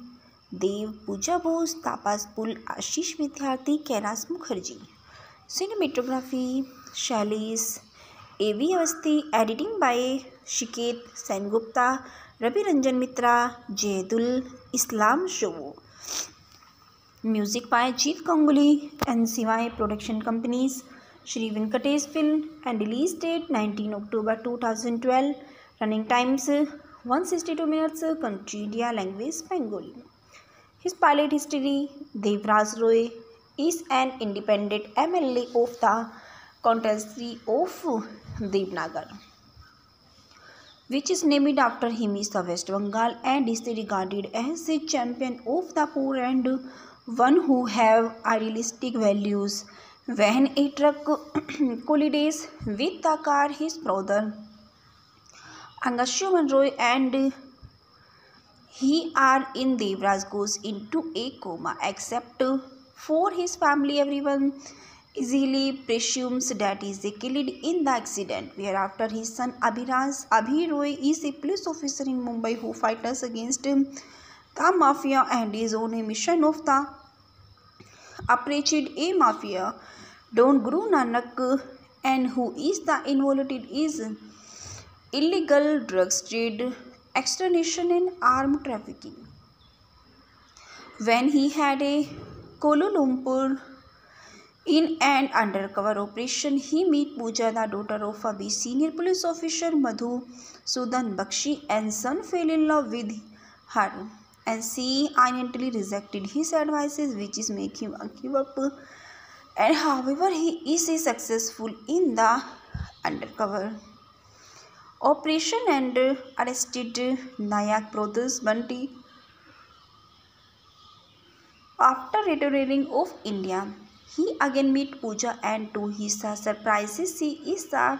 Dev, Pooja Bose, Tapas Pul, Ashish Vidyarthi, Kailash Mukherjee. Cinematography: Shailesh A.V. Avasthi. Editing by Shiket Sengupta, Ravi Ranjan Mitra, Jayadul Islam Show. Music by Jeet Ganguly and NCY Production Companies, Shri Venkatesh Film, and release date 19 October 2012. Running times 162 minutes. Country India. Language Bengali. His pilot history: Devraj Roy is an independent MLA of the constituency of Devnagar, which is named after him, is the West Bengal, and is regarded as a champion of the poor and one who have idealistic values. When a truck collides with the car, his brother Angashuman Roy and he are in Devraj goes into a coma. Except for his family, everyone easily presumes that he is killed in the accident. Whereafter his son Abhi Roy is a police officer in Mumbai who fights against the mafia and is on a mission of the approached a mafia Don Guru Nanak, and who is the involved is illegal drugs trade, extortion and armed trafficking. When he had a Kuala Lumpur in an undercover operation, he met Pooja, the daughter of a senior police officer Madhu Sudan Bakshi, and son fell in love with her, and she initially rejected his advices, which is make him give up. And however, he is successful in the undercover operation and arrested Nayak brothers Bunty. After returning of India, He again meet Pooja and to his surprises she is the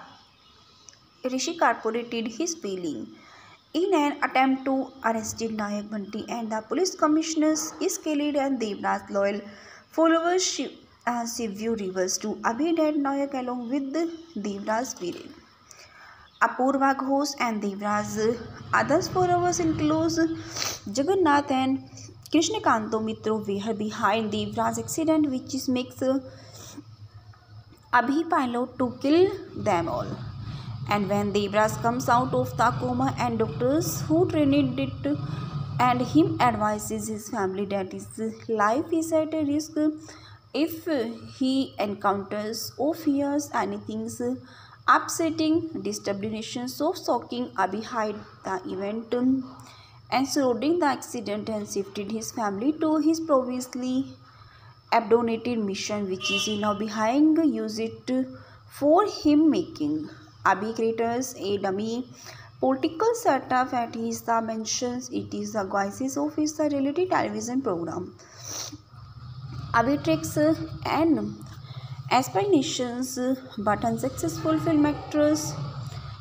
Rishi corroborated his feeling. In an attempt to arrest Nayak Bhanti and the police commissioners is Khalid and Devraj loyal followers Shivyu reverse to Abhi and Nayak along with Devraj Viren. Apurva Ghosh and Devraj others followers includes Jagannath and Krishnakanto Mitro were behind Devraj accident which is makes Abhi pilot to kill them all. And when Devraj comes out of the coma and doctors who trained it and him advises his family that his life is at a risk if he encounters or fears anything upsetting, disturbing, so shocking, Abhi hid the event and surrounding the accident and shifted his family to his previously abandoned mission which is now behind use it for him making. Abhi creates a dummy political setup at his mentions it is the guises of his reality television program. Abhi tricks and aspirations but unsuccessful film actress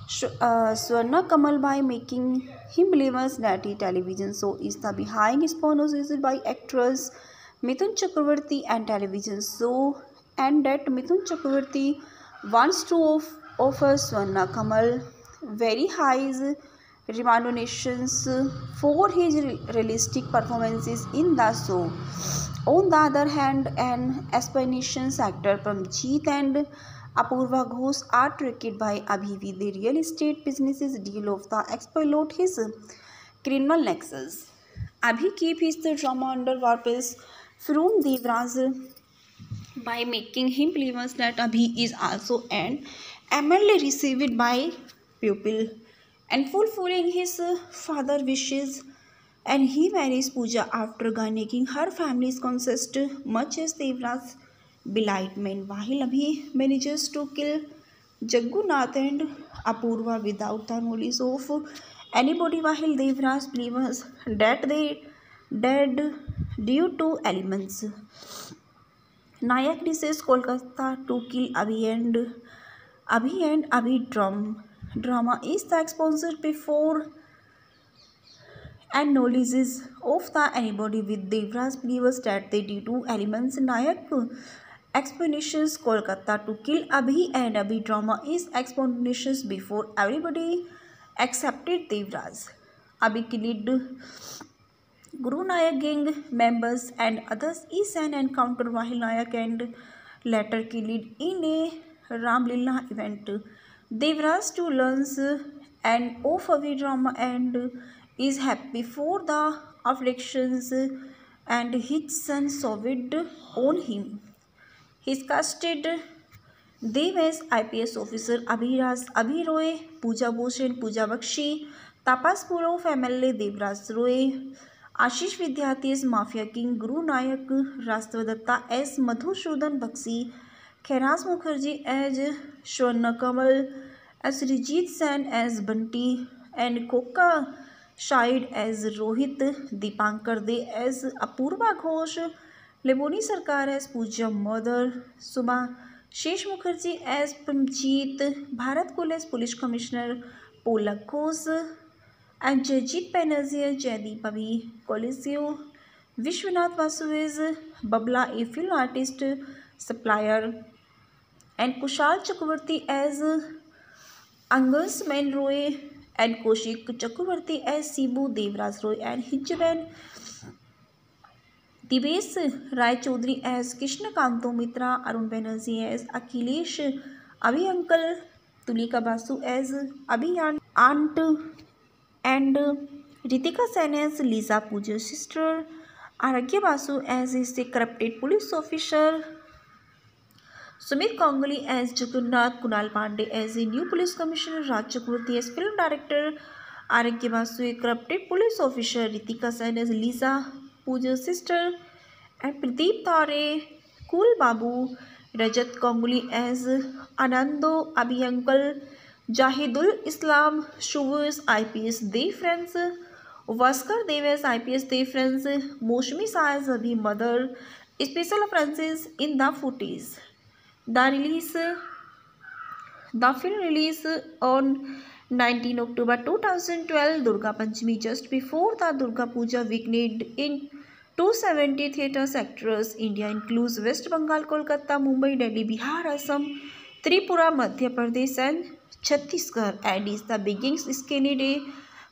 Swarna Kamal by making him believers that the television show is the behind sponsored by actress Mithun Chakravarti and television show and that Mithun Chakravarti wants to offer Swarna Kamal very high remunerations for his realistic performances in the show. On the other hand, an aspirations actor Pramjeet and Apurva Ghosh are tricked by Abhi with the real estate businesses deal of the exploit his criminal nexus. Abhi keep his drama under wraps from Devraj by making him believe that Abhi is also an MLA received by pupil and fulfilling his father wishes and he marries Pooja after garnering her family's consent much as Devraj's belightment while Abhi manages to kill Jaggunath and Apurva without the knowledge of anybody while Devraj believes that they dead due to elements. Nayak reaches Kolkata to kill Abhi drama is the exposure before and knowledge of the anybody with Devraj believes that they due to elements Nayak explanations Kolkata to kill Abhi and Abhi drama is explanations before everybody accepted Devraj. Abhi killed Guru Nayak gang members and others is an encounter while Nayak and later killed in a Ramlila event. Devraj too learns and of Abhi drama and is happy for the afflictions and his son Sovid on him. His casted Dev as IPS officer Abhi Roy, Pooja Bose and Pooja Bakshi, Tapas Purov MLA Devraj Roy, Ashish Vidyarthi as Mafia King, Guru Nayak, Rastavadatha as Madhusudhan Bakshi, Khairaz Mukherjee as Swarna Kamal, as Rijit Sen as Bunty, and Koka Shahid as Rohit, Dipankar De as Apurva Ghosh, Leboni Sarkar as Pooja Mother, Subha Shesh Mukherjee as Pramjeet, Bharat Kul as Police Commissioner, Polak Ghosh, and Jajit Banerjee as Jaideep Abhi, Coliseo, Vishwanath Vasu as Babla, a film artist, supplier, and Kushal Chakravarti as Angus Roy and Kaushik Chakravarti as Sibu Devraj Roy and Hijben Divesh Rai Chaudhary as Krishna Kanto Mitra, Arun Banerjee as Akhilesh, Abhi Uncle, Tulika Basu as Abhi Aunt and Ritika Sen as Lisa Pooja's sister, Aragya Basu as his corrupted police officer, Sumit Ganguly as Jagannath, Kunal Pandey as a new police commissioner, Raj Chakravarti as film director, Aragya Basu a corrupted police officer, Ritika Sen as Lisa Pooja's sister, and Pradeep Tare, Cool Babu, Rajat Ganguly as Anando, Abhi Uncle, Jahidul Islam, Shuvers IPS Dev friends, Vaskar Dev as IPS Dev friends, Moshmi Sa as Abhi mother, Special appearances in the footage. The film released on 19 October 2012, Durga Panchami, just before the Durga Puja weekend in 270 theatres across India includes West Bengal, Kolkata, Mumbai, Delhi, Bihar, Assam, Tripura, Madhya Pradesh and Chhattisgarh, and is the biggest screening day,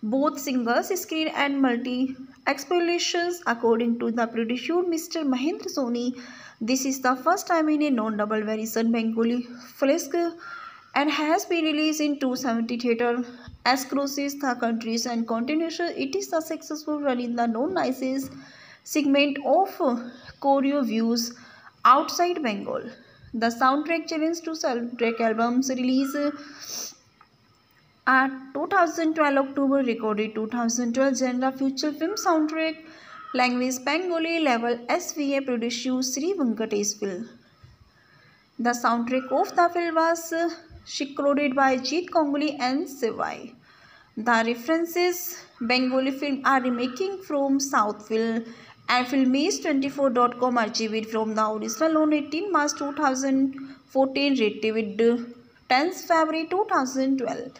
both single screen and multi explorations. According to the producer Mr. Mahendra Soni, this is the first time in a non-double variation Bengali flick and has been released in 270 theatre across the countries and continues. It is a successful run in the non-ISIS segment of choreo views outside Bengal. The soundtrack challenge to soundtrack albums release at 2012 October, recorded 2012 genre feature film soundtrack, language Bengali, level SVA, producer Sri Venkatesh film. The soundtrack of the film was recorded by Jeet Ganguly and Sivai. The references Bengali film are remaking from South film and Filmage24.com archived from the original on 18 March 2014, retrieved 10th February 2012.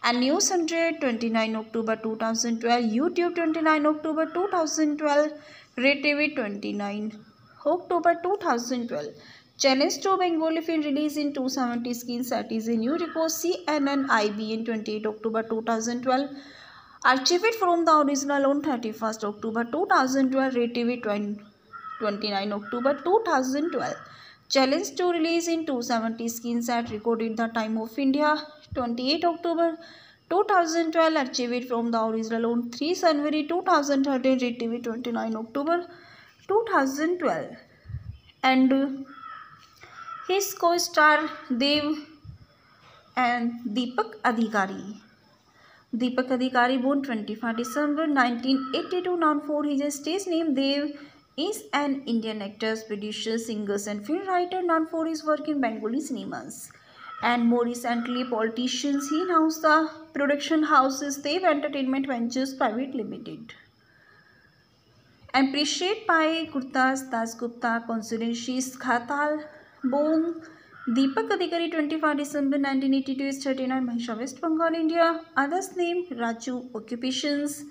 And News 100 29 October 2012, YouTube 29 October 2012, retrieved 29 October 2012. Challenge to Bengali film released in 270 screens, that is a new record. CNN IBN 28 October 2012. Archived from the original on 31st October 2012, retrieved 29 October 2012. Challenge to release in 270 screens at recorded the time of India 28 October 2012, archived from the original on 3 January 2013, retrieved 29 October 2012. And his co-star Dev and Deepak Adhikari. Deepak Adhikari, born 25 December 1982, known for his stage name Dev, is an Indian actor, producer, singer and film writer known for his work in Bengali cinemas and more recently politicians. He announced the production houses Dev Entertainment Ventures Private Limited. Appreciated by Gurdas Dasgupta, Constituencies Khatal, born Deepak Adhikari, 25 December 1982, is 39, Mahisha, West Bengal, India. Others name Raju. Occupations: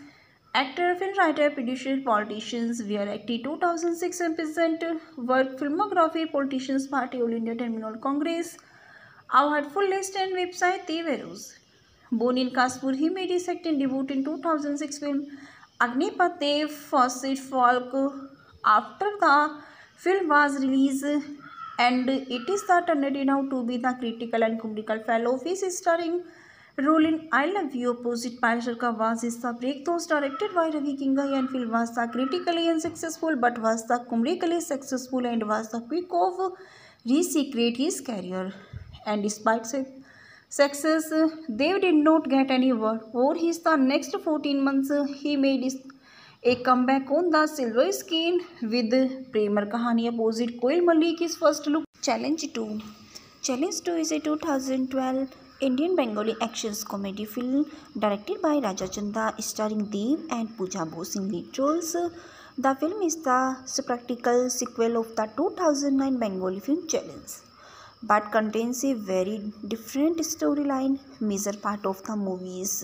actor, film writer, producer, politicians. We are active 2006 and present work. Filmography: Politicians Party, All India Terminal Congress. Our full list and website Deveros. Born in Kanpur, he made his acting debut in 2006 film Agnipath Dev Fawcett Falk. After the film was released, and it is the turned out to be the critical and comical fellow of his starring role in I Love You opposite Parishar Ka was is the breakthrough directed by Ravi Kingai, and film was the critically unsuccessful but was the comedically successful and was the quick of resecrate his career. And despite success, Dev did not get any work. For his the next 14 months, he made a comeback on the silver screen with Premar Kahani opposite Koil Malik, his first look. Challenge 2. Challenge 2 is a 2012 Indian Bengali action comedy film directed by Raja Chanda, starring Dev and Pooja Bose in lead roles. The film is the practical sequel of the 2009 Bengali film Challenge, but contains a very different storyline. Major part of the movies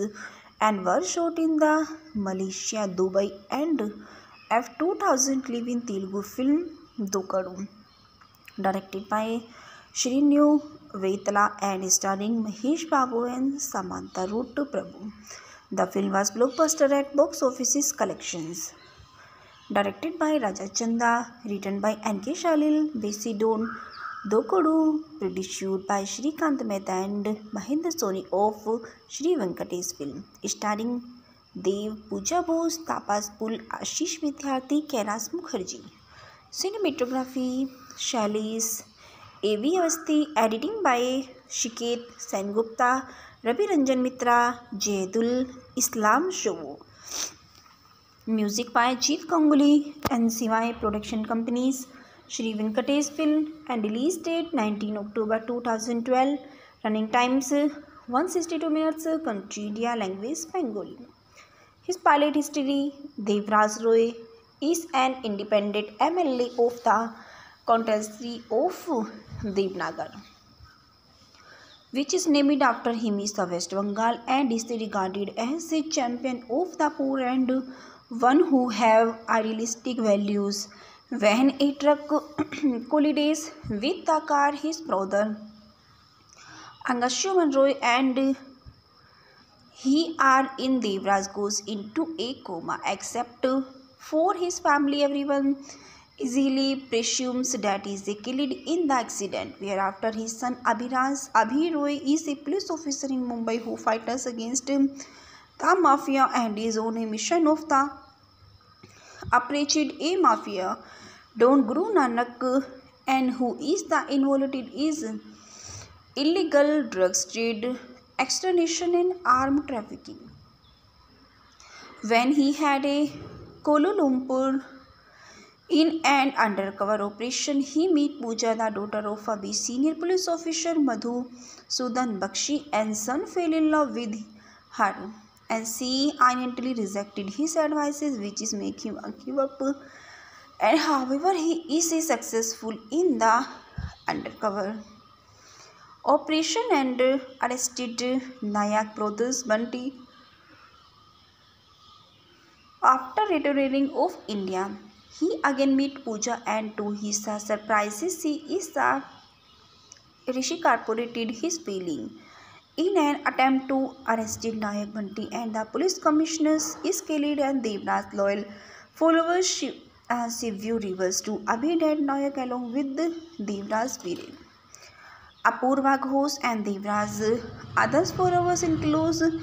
and were shot in the Malaysia, Dubai and F2000 live in Telugu film Dokadu, directed by Shrinu Vaitala and starring Mahesh Babu and Samantha Ruth Prabhu. The film was blockbuster at box office collections. Directed by Raja Chanda, written by N.K. Shalil, Besidon Dokadu, produced by Shrikant Mehta and Mahendra Soni of Sri Venkatesh film, starring Dev, Pooja Bose, Tapas Pul, Ashish Vidyarthi, Kailash Mukherjee. Cinematography: Shailesh A.V. Avasthi. Editing by Shiket Sengupta, Ravi Ranjan Mitra, Jayadul Islam Show. Music by Jeet Ganguly and Sivai Production Companies, Sri Venkatesh Film, and release date 19 October 2012. Running times 162 minutes. Country India. Language Bengali. His pilot history: Devraj Roy is an independent MLA of the contemporary of Devnagar, which is named after him, is the West Bengal and is regarded as a champion of the poor and one who have idealistic values. When a truck collides with the car, his brother Angashio Monroe and he are in Devraj goes into a coma. Except for his family, everyone easily presumes that he is killed in the accident. Whereafter his son Abhi Roy is a police officer in Mumbai who fights against the mafia and is on a mission of the approached a mafia Don Guru Nanak and who is the involved is illegal drugs trade, extortion and armed trafficking. When he had a Kuala Lumpur in an undercover operation, he met Pooja, the daughter of a senior police officer Madhu Sudan Bakshi, and son fell in love with her. And she initially rejected his advices, which is make him give up. And however, he is successful in the undercover operation and arrested Nayak brothers Bunty. After returning of India, he again met Pooja and to his surprises, Rishi corroborated his feeling. In an attempt to arrest Nayak Bunty and the police commissioners is killed and Devraj loyal followers Shivyu rivers to Abhi dead Nayak along with Devraj spirit. Apurva Ghosh and Devraj others followers include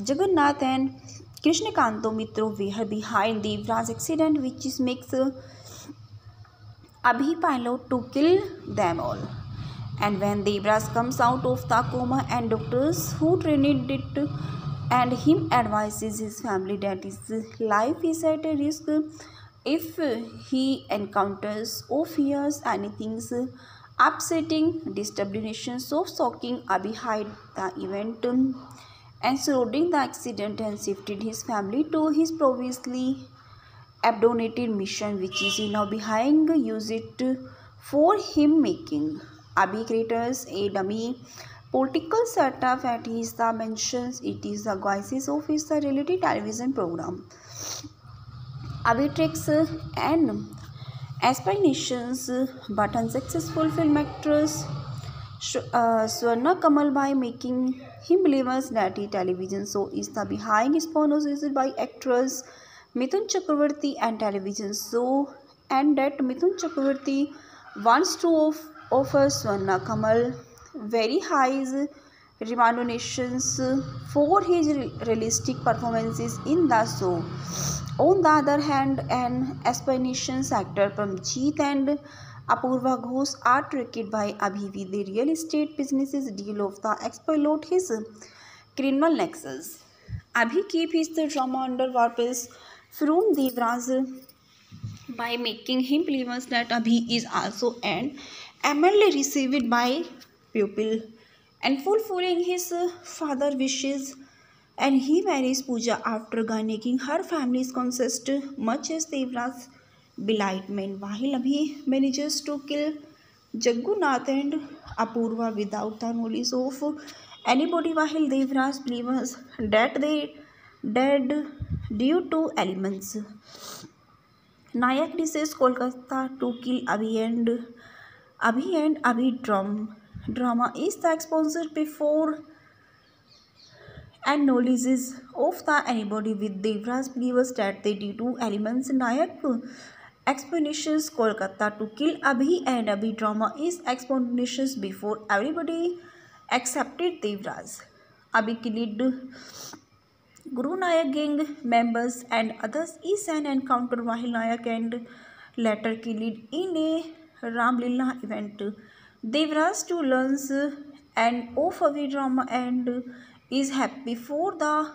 Jagannath and Krishnakanto Mitro were behind Devraj accident, which makes Abhi pilot to kill them all. And when Devraj comes out of the coma and doctors who trained it and him advises his family that his life is at a risk if he encounters or fears anything upsetting, disturbance of shocking, Abhi hid the event and surrounding the accident and shifted his family to his previously abandoned mission, which is now behind use it for him making. Abhi creates a dummy political setup at his mentions. It is the guises of his reality television program. Abhi tricks and aspirations, but unsuccessful film actress Swarna Kamal by making him believers that the television show is the behind sponsored by actress Mithun Chakravarti and television show, and that Mithun Chakravarti wants to offer Swarna Kamal very high remunerations for his realistic performances in the show. On the other hand, an aspirations actor Pramjeet and Apurva Ghosh are tricked by Abhi with the real estate businesses deal of the exploit his criminal nexus. Abhi keep his drama under wraps from Devraj by making him believe that Abhi is also an MLA received by pupil and fulfilling his father wishes, and he marries Pooja after gaining her family's consent, much as Devraj's belightment, while Abhi manages to kill Jaggunath and Apurva without the knowledge of anybody, while Devraj believes that they dead due to elements. Nayak decides Kolkata to kill Abhi drama is the exposure before and knowledge of the anybody with Devraj believes that they due to elements. Nayak explanations Kolkata to kill Abhi and Abhi drama is explanations before everybody accepted Devraj. Abhi killed Guru Nayak gang members and others is an encounter while Nayak and later killed in a Ramlila event. Devraj to learns and of Abhi drama and is happy for the